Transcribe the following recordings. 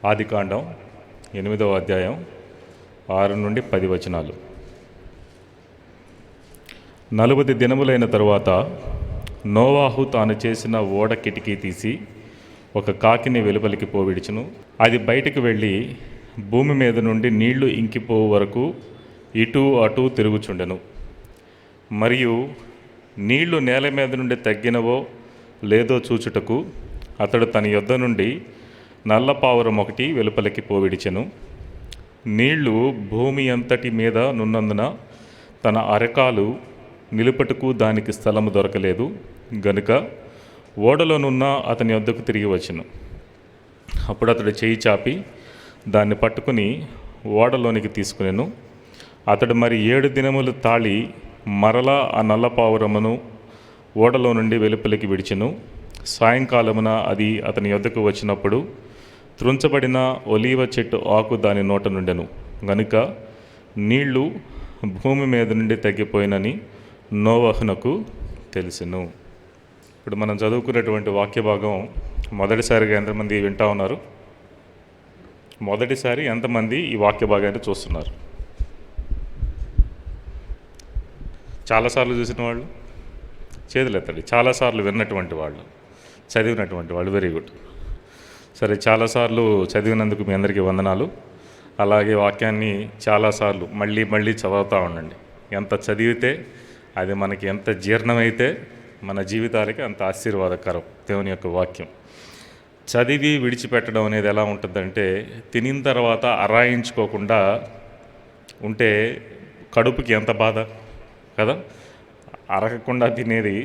ఆదికాండం 8వ అధ్యాయం 6 నుండి 10 వచనాలు. 40 దినములైన తరువాత నోవాహు తాను చేసిన ఓడ కిటికీ తీసి ఒక కాకిని వెలుపలికి పోవిడిచును. అది బయటికి వెళ్ళి భూమి మీద నుండి నీళ్లు ఇంకిపోవు వరకు ఇటు అటు తిరుగుచుండెను. మరియు నీళ్లు నేల మీద నుండి తగ్గినవో లేదో చూచుటకు అతడు తన యొద్ద నుండి నల్ల పావురం ఒకటి వెలుపలికి పోవిడిచెను. నీళ్లు భూమి అంతటి మీద నున్నందున తన అరకాలు నిలుపటకు దానికి స్థలము దొరకలేదు గనుక ఓడలోనున్న అతని వద్దకు తిరిగి వచ్చెను. అప్పుడు అతడు చేయి చాపి దాన్ని పట్టుకుని ఓడలోనికి తీసుకునెను. అతడు మరి 7 దినములు తాళి మరలా ఆ నల్ల పావురమును ఓడలో నుండి వెలుపలికి విడిచెను. సాయంకాలమున అది అతని యొద్దకు వచ్చినప్పుడు త్రుంచబడిన ఒలీవ చెట్టు ఆకు దాని నోట నుండెను గనుక నీళ్లు భూమి మీద నుండి తగ్గిపోయినని నోవహునకు తెలిసెను. ఇప్పుడు మనం చదువుకున్నటువంటి వాక్య భాగం మొదటిసారిగా ఎంతమంది వింటా ఉన్నారు? మొదటిసారి ఎంతమంది ఈ వాక్య భాగాన్ని చూస్తున్నారు? చాలాసార్లు చూసిన వాళ్ళు చేతులెత్తండి. చాలాసార్లు విన్నటువంటి వాళ్ళు, చదివినటువంటి వాళ్ళు. Very good. సరే, చాలాసార్లు చదివినందుకు మీ అందరికీ వందనాలు. అలాగే వాక్యాన్ని చాలాసార్లు మళ్ళీ మళ్ళీ చదువుతూ ఉండండి. ఎంత చదివితే అది మనకి ఎంత జీర్ణమైతే మన జీవితాలకి అంత ఆశీర్వాదకరం దేవుని యొక్క వాక్యం. చదివి విడిచిపెట్టడం అనేది ఎలా ఉంటుందంటే, తినిన తర్వాత అరాయించుకోకుండా ఉంటే కడుపుకి ఎంత బాధ కదా. అరగకుండా తినేది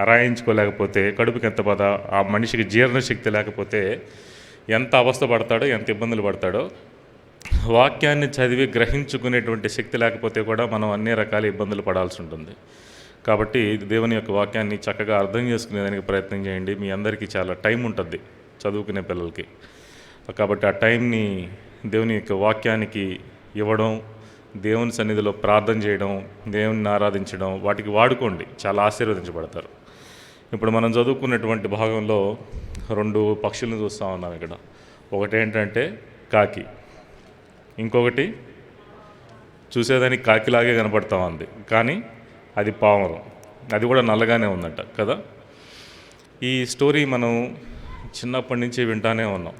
అరాయించుకోలేకపోతే కడుపుకి ఎంత బాధ. ఆ మనిషికి జీర్ణశక్తి లేకపోతే ఎంత అవస్థ పడతాడో, ఎంత ఇబ్బందులు పడతాడో. వాక్యాన్ని చదివి గ్రహించుకునేటువంటి శక్తి లేకపోతే కూడా మనం అన్ని రకాల ఇబ్బందులు పడాల్సి ఉంటుంది. కాబట్టి దేవుని యొక్క వాక్యాన్ని చక్కగా అర్థం చేసుకునేదానికి ప్రయత్నం చేయండి. మీ అందరికీ చాలా టైం ఉంటుంది చదువుకునే పిల్లలకి. కాబట్టి ఆ టైంని దేవుని యొక్క వాక్యానికి ఇవ్వడం, దేవుని సన్నిధిలో ప్రార్థన చేయడం, దేవుని ఆరాధించడం, వాటికి వాడుకోండి. చాలా ఆశీర్వదించబడతారు. ఇప్పుడు మనం చదువుకున్నటువంటి భాగంలో 2 పక్షులను చూస్తూ ఉన్నాం ఇక్కడ. ఒకటి ఏంటంటే కాకి, ఇంకొకటి చూసేదానికి కాకిలాగే కనపడతా ఉంది కానీ అది పావురం. అది కూడా నల్లగానే ఉందంట కదా. ఈ స్టోరీ మనం చిన్నప్పటి నుంచి వింటానే ఉన్నాం.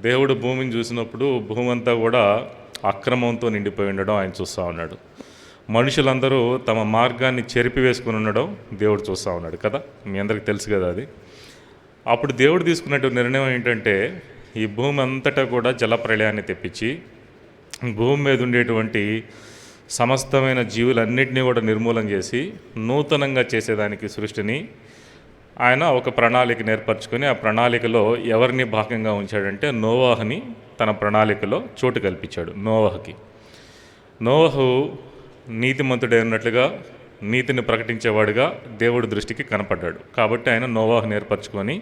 దేవుడు భూమిని చూసినప్పుడు భూమి అంతా కూడా అక్రమంతో నిండిపోయి ఉండడం ఆయన చూస్తూ ఉన్నాడు. మనుషులందరూ తమ మార్గాన్ని చెరిపివేసుకుని ఉండడం దేవుడు చూస్తూ ఉన్నాడు కదా. మీ అందరికీ తెలుసు కదా అది. అప్పుడు దేవుడు తీసుకున్నటువంటి నిర్ణయం ఏంటంటే, ఈ భూమి అంతటా కూడా జలప్రళయాన్ని తెప్పించి భూమి మీద ఉండేటువంటి సమస్తమైన జీవులన్నింటినీ కూడా నిర్మూలన చేసి నూతనంగా చేసేదానికి సృష్టిని ఆయన ఒక ప్రణాళిక ఏర్పరచుకొని ఆ ప్రణాళికలో ఎవరిని భాగంగా ఉంచాడంటే నోవాహుని తన ప్రణాళికలో చోటు కల్పించాడు. నోవహు నీతిమంతుడే ఉన్నట్లుగా నీతిని ప్రకటించేవాడుగా దేవుడి దృష్టికి కనపడ్డాడు. కాబట్టి ఆయన నోవాహుని ఏర్పరచుకొని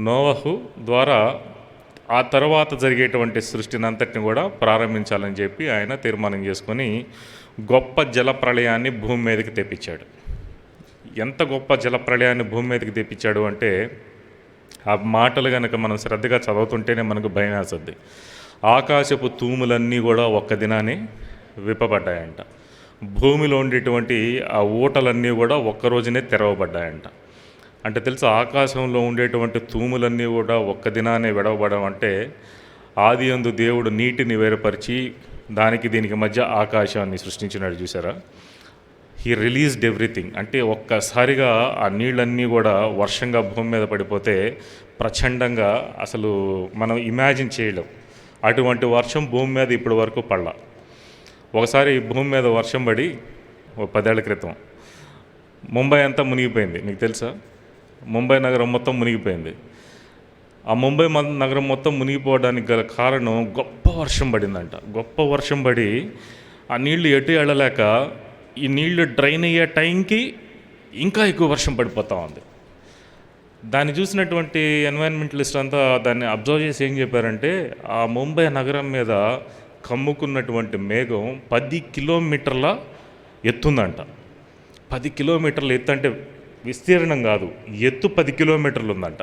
నోవహు ద్వారా ఆ తర్వాత జరిగేటువంటి సృష్టిని అంతటిని కూడా ప్రారంభించాలని చెప్పి ఆయన తీర్మానం చేసుకొని గొప్ప జలప్రళయాన్ని భూమి మీదకి తెప్పించాడు. ఎంత గొప్ప జలప్రళయాన్ని భూమి మీదకి తెప్పించాడు అంటే, ఆ మాటలు కనుక మనం శ్రద్ధగా చదువుతుంటేనే మనకు భయం వేస్తుంది. ఆకాశపు తూములన్నీ కూడా ఒక్క దినాన్ని విప్పబడ్డాయంట. భూమిలో ఉండేటువంటి ఆ ఊటలన్నీ కూడా ఒక్కరోజునే తెరవబడ్డాయంట. అంటే తెలుసు, ఆకాశంలో ఉండేటువంటి తూములన్నీ కూడా ఒక్క దినానే విడవబడడం అంటే, ఆది యందు దేవుడు నీటిని వేరుపరిచి దానికి దీనికి మధ్య ఆకాశాన్ని సృష్టించినాడు. చూసారా? He released everything. అంటే ఒక్కసారిగా ఆ నీళ్ళన్నీ కూడా వర్షంగా భూమి మీద పడిపోతే ప్రచండంగా అసలు మనం ఇమాజిన్ చేయలేం. అటువంటి వర్షం భూమి మీద ఇప్పటి వరకు పడలా. ఒకసారి భూమి మీద వర్షం పడి 10 ఏళ్ల క్రితం ముంబై అంతా మునిగిపోయింది. మీకు తెలుసా? ముంబై నగరం మొత్తం మునిగిపోయింది. ఆ ముంబై నగరం మొత్తం మునిగిపోవడానికి గల కారణం గొప్ప వర్షం పడిందంట. గొప్ప వర్షం పడి ఆ నీళ్లు ఎటు వెళ్ళలేక ఈ నీళ్లు డ్రైన్ అయ్యే టైంకి ఇంకా ఎక్కువ వర్షం పడిపోతూ ఉంది. దాన్ని చూసినటువంటి ఎన్వైరన్మెంటలిస్ట్ అంతా దాన్ని అబ్జర్వ్ చేసి ఏం చెప్పారంటే, ఆ ముంబై నగరం మీద కమ్ముకున్నటువంటి మేఘం 10 కిలోమీటర్ల ఎత్తుందంట. 10 కిలోమీటర్ల ఎత్తు అంటే విస్తీర్ణం కాదు, ఎత్తు 10 కిలోమీటర్లు ఉందంట.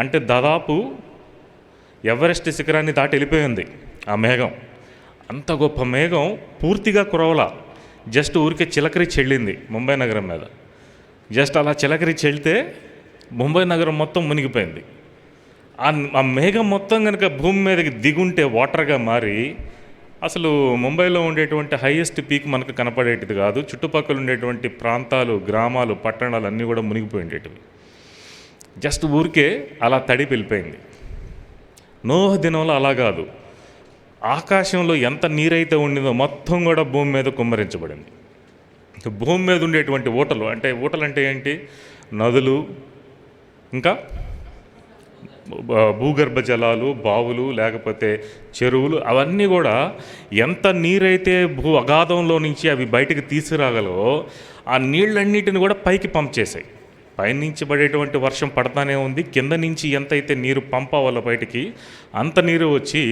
అంటే దాదాపు ఎవరెస్ట్ శిఖరాన్ని దాటి వెళ్ళిపోయింది ఆ మేఘం. అంత గొప్ప మేఘం పూర్తిగా కురవల, జస్ట్ ఊరికే చిలకరించి వెళ్ళింది ముంబై నగరం మీద. జస్ట్ అలా చిలకరించి వెళ్తే ముంబై నగరం మొత్తం మునిగిపోయింది. ఆ మేఘం మొత్తం కనుక భూమి మీదకి దిగుంటే వాటర్గా మారి అసలు ముంబైలో ఉండేటువంటి హైయెస్ట్ పీక్ మనకు కనపడేటిది కాదు. చుట్టుపక్కల ఉండేటువంటి ప్రాంతాలు, గ్రామాలు, పట్టణాలు అన్నీ కూడా మునిగిపోయిండేటివి. జస్ట్ ఊరికే అలా తడిపి వెళ్ళిపోయింది. నోహ దినంలో అలా కాదు, ఆకాశంలో ఎంత నీరైతే ఉండిందో మొత్తం కూడా భూమి మీద కుమ్మరించబడింది. భూమి మీద ఉండేటువంటి ఊటలు అంటే ఏంటి? నదులు, ఇంకా భూగర్భ జలాలు, బావులు, లేకపోతే చెరువులు, అవన్నీ కూడా ఎంత నీరైతే అగాధంలో నుంచి అవి బయటికి తీసుకురాగలవో ఆ నీళ్ళన్నిటిని కూడా పైకి పంప్ చేశాయి. పైనుంచి పడేటువంటి వర్షం పడతానే ఉంది, కింద నుంచి ఎంతైతే నీరు పంప్ అవ్వాలో బయటికి అంత నీరు వచ్చి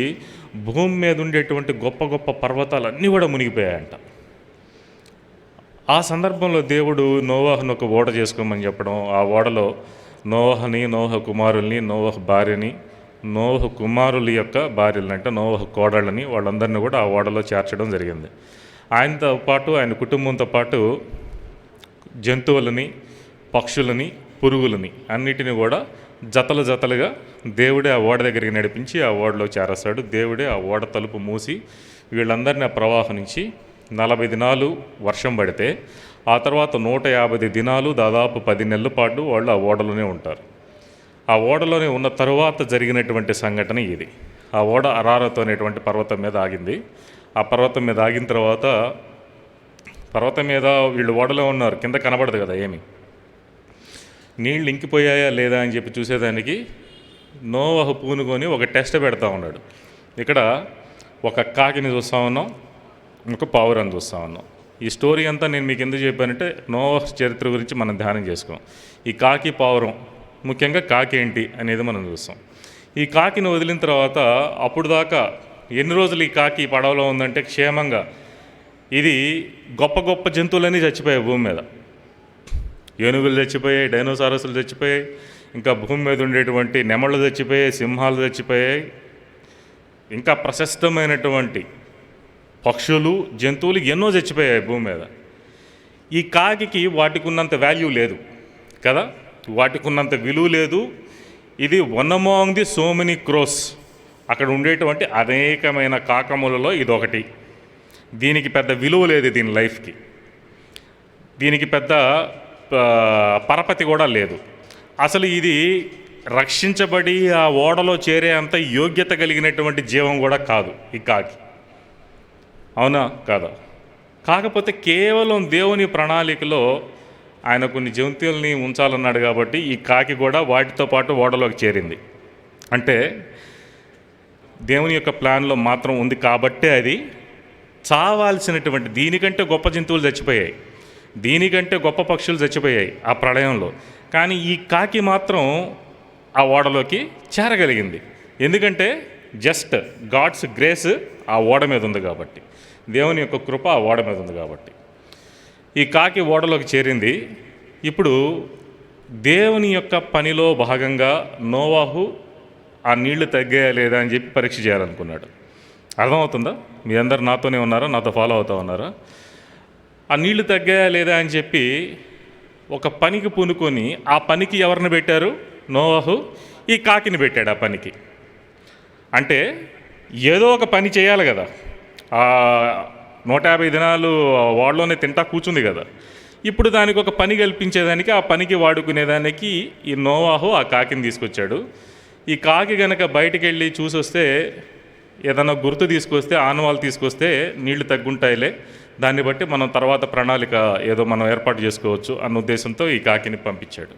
భూమి మీద ఉండేటువంటి గొప్ప గొప్ప పర్వతాలన్నీ కూడా మునిగిపోయాయంట. ఆ సందర్భంలో దేవుడు నోవాహును ఒక ఓడ చేసుకోమని చెప్పడం, ఆ ఓడలో నోవహని, నోవహ కుమారుల్ని, నోవహ భార్యని, నోవహ కుమారుల యొక్క భార్యలని, అంటే నోవహ కోడళ్ళని, వాళ్ళందరినీ కూడా ఆ ఓడలో చేర్చడం జరిగింది. ఆయనతో పాటు, ఆయన కుటుంబంతో పాటు జంతువులని, పక్షులని, పురుగులని అన్నిటిని కూడా జతలు జతలుగా దేవుడే ఆ ఓడ దగ్గరికి నడిపించి ఆ ఓడలో చేరస్తాడు. దేవుడే ఆ ఓడ తలుపు మూసి వీళ్ళందరినీ ఆ ప్రవాహం నుంచి 40 దినాలు వర్షం పడితే ఆ తర్వాత 150 దినాలు, దాదాపు 10 నెలల పాటు వాళ్ళు ఆ ఓడలోనే ఉంటారు. ఆ ఓడలోనే ఉన్న తరువాత జరిగినటువంటి సంఘటన ఇది. ఆ ఓడ అరారత్ అనేటువంటి పర్వతం మీద ఆగింది. ఆ పర్వతం మీద ఆగిన తర్వాత పర్వతం మీద వీళ్ళు ఓడలో ఉన్నారు, కింద కనబడదు కదా ఏమి. నీళ్ళు ఇంకిపోయాయా లేదా అని చెప్పి చూసేదానికి నోవహు పూనుకొని ఒక టెస్ట్ పెడతా ఉన్నాడు. ఇక్కడ ఒక కాకిని చూస్తూ ఉన్నాం, ఒక పావురాన్ని చూస్తూ ఉన్నాం. ఈ స్టోరీ అంతా నేను మీకు ఎందుకు చెప్పానంటే నోవహు చరిత్ర గురించి మనం ధ్యానం చేసుకోం. ఈ కాకి, పావురం, ముఖ్యంగా కాకి ఏంటి అనేది మనం చూస్తాం. ఈ కాకిని వదిలిన తర్వాత అప్పుడు దాకా ఎన్ని రోజులు ఈ కాకి పడవలో ఉందంటే క్షేమంగా ఇది గొప్ప గొప్ప జంతువులన్నీ చచ్చిపోయాయి భూమి మీద. ఏనుగులు చచ్చిపోయాయి, డైనోసారస్లు చచ్చిపోయాయి, ఇంకా భూమి మీద ఉండేటువంటి నెమళ్ళు చచ్చిపోయాయి, సింహాలు చచ్చిపోయాయి, ఇంకా ప్రశస్తమైనటువంటి పక్షులు, జంతువులు ఎన్నో చచ్చిపోయాయి భూమి మీద. ఈ కాకికి వాటికి ఉన్నంత వాల్యూ లేదు కదా, వాటికి ఉన్నంత విలువ లేదు. ఇది one among the so many crores, అక్కడ ఉండేటువంటి అనేకమైన కాకములలో ఇదొకటి. దీనికి పెద్ద విలువ లేదు, దీని లైఫ్కి దీనికి పెద్ద పరపతి కూడా లేదు. అసలు ఇది రక్షించబడి ఆ ఓడలో చేరే అంత యోగ్యత కలిగినటువంటి జీవం కూడా కాదు ఈ కాకి, అవునా కాదా? కాకపోతే కేవలం దేవుని ప్రణాళికలో ఆయన కొన్ని జంతువుల్ని ఉంచాలన్నాడు కాబట్టి ఈ కాకి కూడా వాటితో పాటు ఓడలోకి చేరింది. అంటే దేవుని యొక్క ప్లాన్లో మాత్రం ఉంది కాబట్టే అది చావాల్సినటువంటి, దీనికంటే గొప్ప జంతువులు చచ్చిపోయాయి, దీనికంటే గొప్ప పక్షులు చచ్చిపోయాయి ఆ ప్రళయంలో, కానీ ఈ కాకి మాత్రం ఆ ఓడలోకి చేరగలిగింది. ఎందుకంటే జస్ట్ గాడ్స్ గ్రేస్ ఆ ఓడ మీద ఉంది కాబట్టి, దేవుని యొక్క కృప ఆ ఓడ మీద ఉంది కాబట్టి ఈ కాకి ఓడలోకి చేరింది. ఇప్పుడు దేవుని యొక్క పనిలో భాగంగా నోవాహు ఆ నీళ్లు తగ్గాయా లేదా అని చెప్పి పరీక్ష చేయాలనుకున్నాడు. అర్థమవుతుందా? మీ అందరు నాతోనే ఉన్నారా, నాతో ఫాలో అవుతూ ఉన్నారా? ఆ నీళ్లు తగ్గాయా లేదా అని చెప్పి ఒక పనికి పూనుకొని ఆ పనికి ఎవరిని పెట్టారు? నోవాహు ఈ కాకిని పెట్టాడు ఆ పనికి. అంటే ఏదో ఒక పని చేయాలి కదా, 150 దినాలు వాళ్ళలోనే తింటా కూర్చుంది కదా. ఇప్పుడు దానికి ఒక పని కల్పించేదానికి, ఆ పనికి వాడుకునేదానికి ఈ నోవాహు ఆ కాకిని తీసుకొచ్చాడు. ఈ కాకి కనుక బయటికి వెళ్ళి చూసొస్తే, ఏదైనా గుర్తు తీసుకొస్తే, ఆనవాళ్ళు తీసుకొస్తే నీళ్లు తగ్గుంటాయిలే, దాన్ని బట్టి మనం తర్వాత ప్రణాళిక ఏదో మనం ఏర్పాటు చేసుకోవచ్చు అన్న ఉద్దేశంతో ఈ కాకిని పంపించాడు.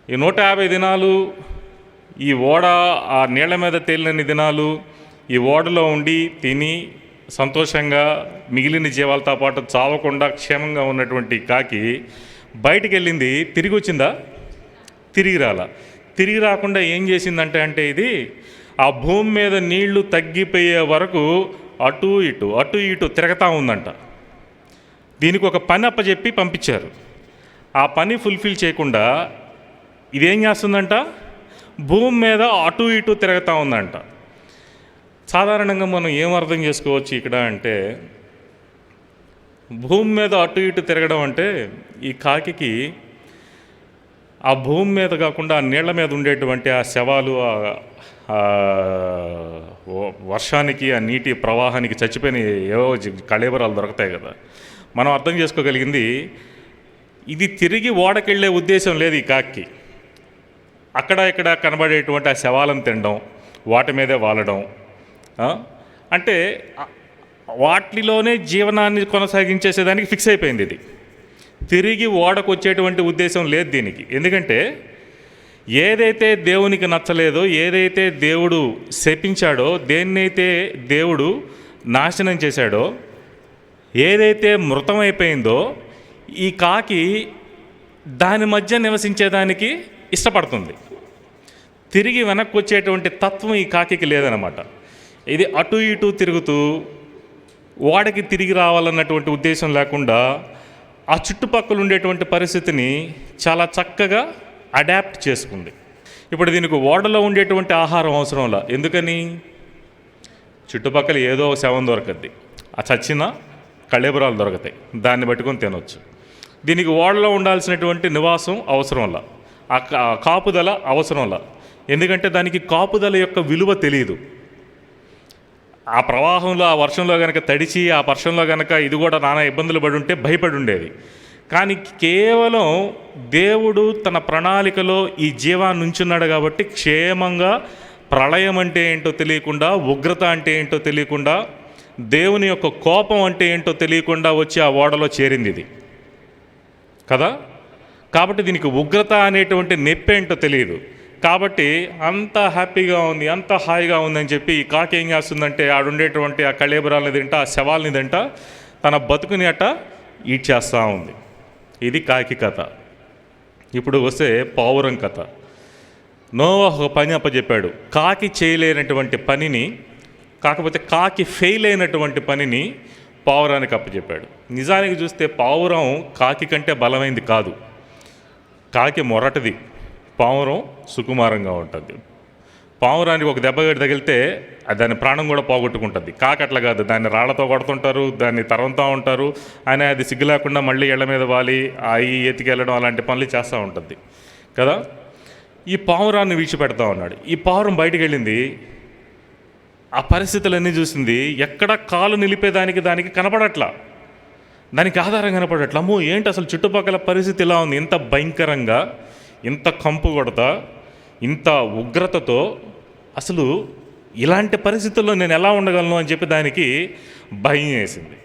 ఈ 150 దినాలు ఈ ఓడ ఆ నీళ్ల మీద తేలినన్ని దినాలు ఈ ఓడలో ఉండి తిని సంతోషంగా మిగిలిన జీవాలతో పాటు చావకుండా క్షేమంగా ఉన్నటువంటి కాకి బయటికి వెళ్ళింది. తిరిగి వచ్చిందా? తిరిగి రాలా. తిరిగి రాకుండా ఏం చేసిందంటే ఇది ఆ భూమి మీద నీళ్లు తగ్గిపోయే వరకు అటు ఇటు తిరగతా ఉందంట. దీనికి ఒక పని అప్పచెప్పి పంపించారు. ఆ పని ఫుల్ఫిల్ చేయకుండా ఇదేం చేస్తుందంట, భూమి మీద అటు ఇటు తిరుగుతూ ఉందంట. సాధారణంగా మనం ఏం అర్థం చేసుకోవచ్చు ఇక్కడ అంటే, భూమి మీద అటు ఇటు తిరగడం అంటే ఈ కాకికి ఆ భూమి మీద కాకుండా ఆ నీళ్ల మీద ఉండేటువంటి ఆ శవాలు, వర్షానికి ఆ నీటి ప్రవాహానికి చచ్చిపోయిన ఏవో కళేబరాలు దొరుకుతాయి కదా. మనం అర్థం చేసుకోగలిగింది, ఇది తిరిగి ఓడకెళ్ళే ఉద్దేశం లేదు ఈ కాకి. అక్కడ ఇక్కడ కనబడేటువంటి ఆ శవాలను తినడం, వాటి మీదే వాలడం, అంటే వాటిలోనే జీవనాన్ని కొనసాగించేసేదానికి ఫిక్స్ అయిపోయింది. ఇది తిరిగి ఓడకు వచ్చేటువంటి ఉద్దేశం లేదు దీనికి. ఎందుకంటే ఏదైతే దేవునికి నచ్చలేదో, ఏదైతే దేవుడు శపించాడో, దేన్నైతే దేవుడు నాశనం చేశాడో, ఏదైతే మృతమైపోయిందో, ఈ కాకి దాని మధ్య నివసించేదానికి ఇష్టపడుతుంది. తిరిగి వెనక్కి వచ్చేటువంటి తత్వం ఈ కాకి లేదనమాట. ఇది అటు ఇటు తిరుగుతూ ఓడకి తిరిగి రావాలన్నటువంటి ఉద్దేశం లేకుండా ఆ చుట్టుపక్కల ఉండేటువంటి పరిస్థితిని చాలా చక్కగా అడాప్ట్ చేసుకుంది. ఇప్పుడు దీనికి ఓడలో ఉండేటువంటి ఆహారం అవసరంలా. ఎందుకని? చుట్టుపక్కల ఏదో ఒక శవం దొరకద్ది, ఆ చచ్చిన కళేబరాలు దొరుకుతాయి, దాన్ని పట్టుకొని తినవచ్చు. దీనికి ఓడలో ఉండాల్సినటువంటి నివాసం అవసరంలా, ఆ కాపుదల అవసరంలా. ఎందుకంటే దానికి కాపుదల యొక్క విలువ తెలియదు. ఆ ప్రవాహంలో, ఆ వర్షంలో కనుక తడిచి, ఆ వర్షంలో కనుక ఇది కూడా నానా ఇబ్బందులు పడి ఉంటే భయపడి ఉండేది. కానీ కేవలం దేవుడు తన ప్రణాళికలో ఈ జీవాన్ని ఉంచున్నాడు కాబట్టి క్షేమంగా, ప్రళయం అంటే ఏంటో తెలియకుండా, ఉగ్రత అంటే ఏంటో తెలియకుండా, దేవుని యొక్క కోపం అంటే ఏంటో తెలియకుండా వచ్చి ఆ ఓడలో చేరింది ఇది కదా. కాబట్టి దీనికి ఉగ్రత అనేటువంటి నొప్పి ఏంటో తెలియదు. కాబట్టి అంత హ్యాపీగా ఉంది, అంత హాయిగా ఉందని చెప్పి ఈ కాకి ఏం చేస్తుందంటే, ఆడుండేటువంటి ఆ కళేబరాలని తింటా, ఆ శవాల్ని తింటా, తన బతుకుని అట్ట ఈడ్చేస్తూ ఉంది. ఇది కాకి కథ. ఇప్పుడు వస్తే పావురం కథ. నోవాహు ఒక పని అప్పచెప్పాడు. కాకి చేయలేనటువంటి పనిని, కాకపోతే కాకి ఫెయిల్ అయినటువంటి పనిని పావురానికి అప్పచెప్పాడు. నిజానికి చూస్తే పావురం కాకి కంటే బలమైంది కాదు. కాకి మొరటిది, పావురం సుకుమారంగా ఉంటుంది. పావురానికి ఒక దెబ్బగడి తగిలితే దాని ప్రాణం కూడా పోగొట్టుకుంటుంది. కాకి అట్లా కాదు, దాన్ని రాళ్లతో కొడుతుంటారు, దాన్ని తరంతూ ఉంటారు. ఆయన అది సిగ్గు లేకుండా మళ్ళీ ఇళ్ల మీద వాలి అవి ఎత్తికెళ్ళడం అలాంటి పనులు చేస్తూ ఉంటుంది కదా. ఈ పావురాన్ని విడిచిపెడతా ఉన్నాడు. ఈ పావురం బయటికి వెళ్ళింది, ఆ పరిస్థితులన్నీ చూసింది. ఎక్కడ కాలు నిలిపేదానికి దానికి కనపడట్లా, దానికి ఆధారం కనపడట్లా. అమ్మో ఏంటి అసలు చుట్టుపక్కల పరిస్థితి ఇలా ఉంది, ఇంత భయంకరంగా, ఇంత కంపు కొడతా, ఇంత ఉగ్రతతో అసలు ఇలాంటి పరిస్థితుల్లో నేను ఎలా ఉండగలను అని చెప్పి దానికి భయం వేసింది.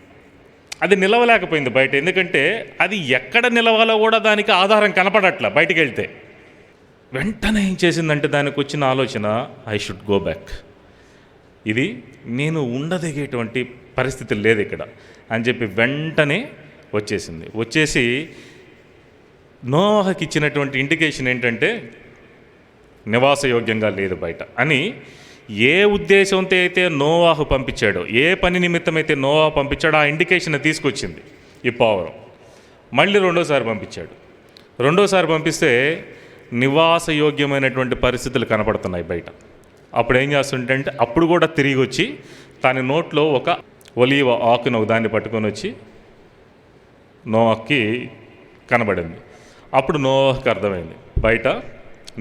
అది నిలవలేకపోయింది బయట. ఎందుకంటే అది ఎక్కడ నిలవాలో కూడా దానికి ఆధారం కనపడట్లా బయటికి వెళ్తే. వెంటనే ఏం చేసిందంటే దానికి వచ్చిన ఆలోచన, ఐ షుడ్ గో బ్యాక్, ఇది నేను ఉండదగేటువంటి పరిస్థితి లేదు ఇక్కడ అని చెప్పి వెంటనే వచ్చేసింది. వచ్చేసి నోవాహుకి ఇచ్చినటువంటి ఇండికేషన్ ఏంటంటే నివాసయోగ్యంగా లేదు బయట అని. ఏ ఉద్దేశంతో అయితే నోవాహు పంపించాడో, ఏ పని నిమిత్తమైతే నోవాహు పంపించాడో ఆ ఇండికేషన్ తీసుకొచ్చింది ఈ పావురం. మళ్ళీ రెండోసారి పంపించాడు. రెండోసారి పంపిస్తే నివాసయోగ్యమైనటువంటి పరిస్థితులు కనపడుతున్నాయి బయట. అప్పుడు ఏం చేస్తుంటే అప్పుడు కూడా తిరిగి వచ్చి తన నోట్లో ఒక ఒలీవ ఆకును దాన్ని పట్టుకొని వచ్చి నోవాహుకి కనబడింది. అప్పుడు నోవాహుకి అర్థమైంది బయట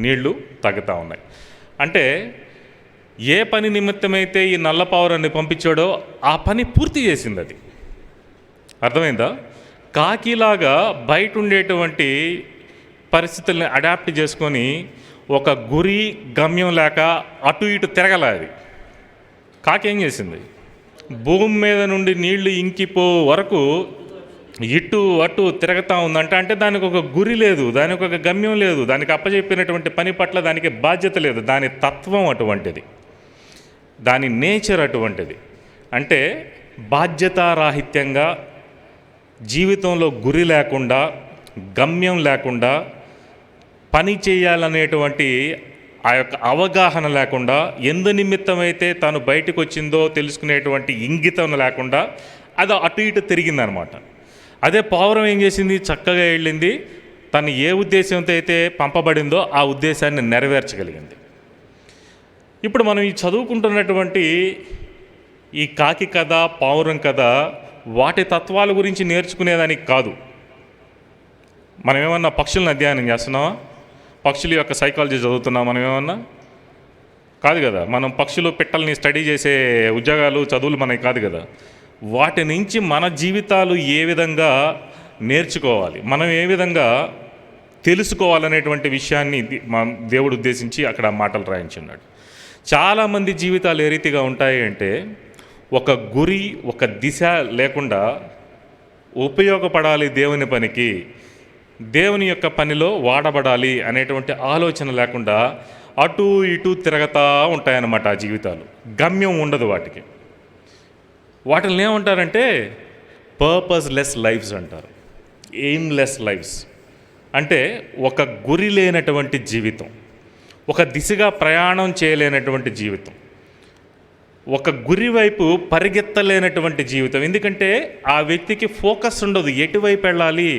నీళ్లు తగ్గుతూ ఉన్నాయి. అంటే ఏ పని నిమిత్తమైతే ఈ నల్ల పావురాన్ని పంపించాడో ఆ పని పూర్తి చేసింది. అది అర్థమైందా? కాకిలాగా బయట ఉండేటువంటి పరిస్థితుల్ని అడాప్ట్ చేసుకొని ఒక గురి గమ్యం లేక అటు ఇటు తిరగల. అది కాకి ఏం చేసింది, భూమి మీద నుండి నీళ్లు ఇంకిపో వరకు ఇటు అటు తిరగతా ఉందంట. అంటే దానికి ఒక గురి లేదు, దానికి ఒక గమ్యం లేదు, దానికి అప్పచెప్పినటువంటి పని పట్ల దానికి బాధ్యత లేదు. దాని తత్వం అటువంటిది, దాని నేచర్ అటువంటిది. అంటే బాధ్యతారాహిత్యంగా, జీవితంలో గురి లేకుండా, గమ్యం లేకుండా, పని చేయాలనేటువంటి ఆ యొక్క అవగాహన లేకుండా, ఎందు నిమిత్తమైతే తాను బయటకు వచ్చిందో తెలుసుకునేటువంటి ఇంగితం లేకుండా అది అటు ఇటు తిరిగిందనమాట. అదే పావురం ఏం చేసింది, చక్కగా వెళ్ళింది, తను ఏ ఉద్దేశంతో అయితే పంపబడిందో ఆ ఉద్దేశాన్ని నెరవేర్చగలిగింది. ఇప్పుడు మనం ఈ చదువుకుంటున్నటువంటి ఈ కాకి కథ, పావురం కథ వాటి తత్వాల గురించి నేర్చుకునేదానికి కాదు. మనం ఏమన్నా పక్షులను అధ్యయనం చేస్తున్నావా? పక్షుల యొక్క సైకాలజీ చదువుతున్నాం మనం ఏమన్నా? కాదు కదా. మనం పక్షులు, పిట్టల్ని స్టడీ చేసే ఉద్యోగాలు, చదువులు మనకి కాదు కదా. వాటి నుంచి మన జీవితాలు ఏ విధంగా నేర్చుకోవాలి, మనం ఏ విధంగా తెలుసుకోవాలనేటువంటి విషయాన్ని దేవుడు ఉద్దేశించి అక్కడ మాటలు రాయించున్నాడు. చాలామంది జీవితాలు ఏ రీతిగా ఉంటాయి అంటే, ఒక గురి, ఒక దిశ లేకుండా ఉపయోగపడాలి దేవుని పనికి, దేవుని యొక్క పనిలో వాడబడాలి అనేటువంటి ఆలోచన లేకుండా అటు ఇటు తిరగతా ఉంటాయన్నమాట ఆ జీవితాలు. గమ్యం ఉండదు వాటికి. వాటిని ఏమంటారంటే పర్పస్లెస్ లైఫ్స్ అంటారు, ఎయిమ్లెస్ లైఫ్స్. అంటే ఒక గురి లేనటువంటి జీవితం, ఒక దిశగా ప్రయాణం చేయలేనటువంటి జీవితం, ఒక గురి వైపు పరిగెత్తలేనటువంటి జీవితం. ఎందుకంటే ఆ వ్యక్తికి ఫోకస్ ఉండదు, ఎటువైపు వెళ్ళాలి,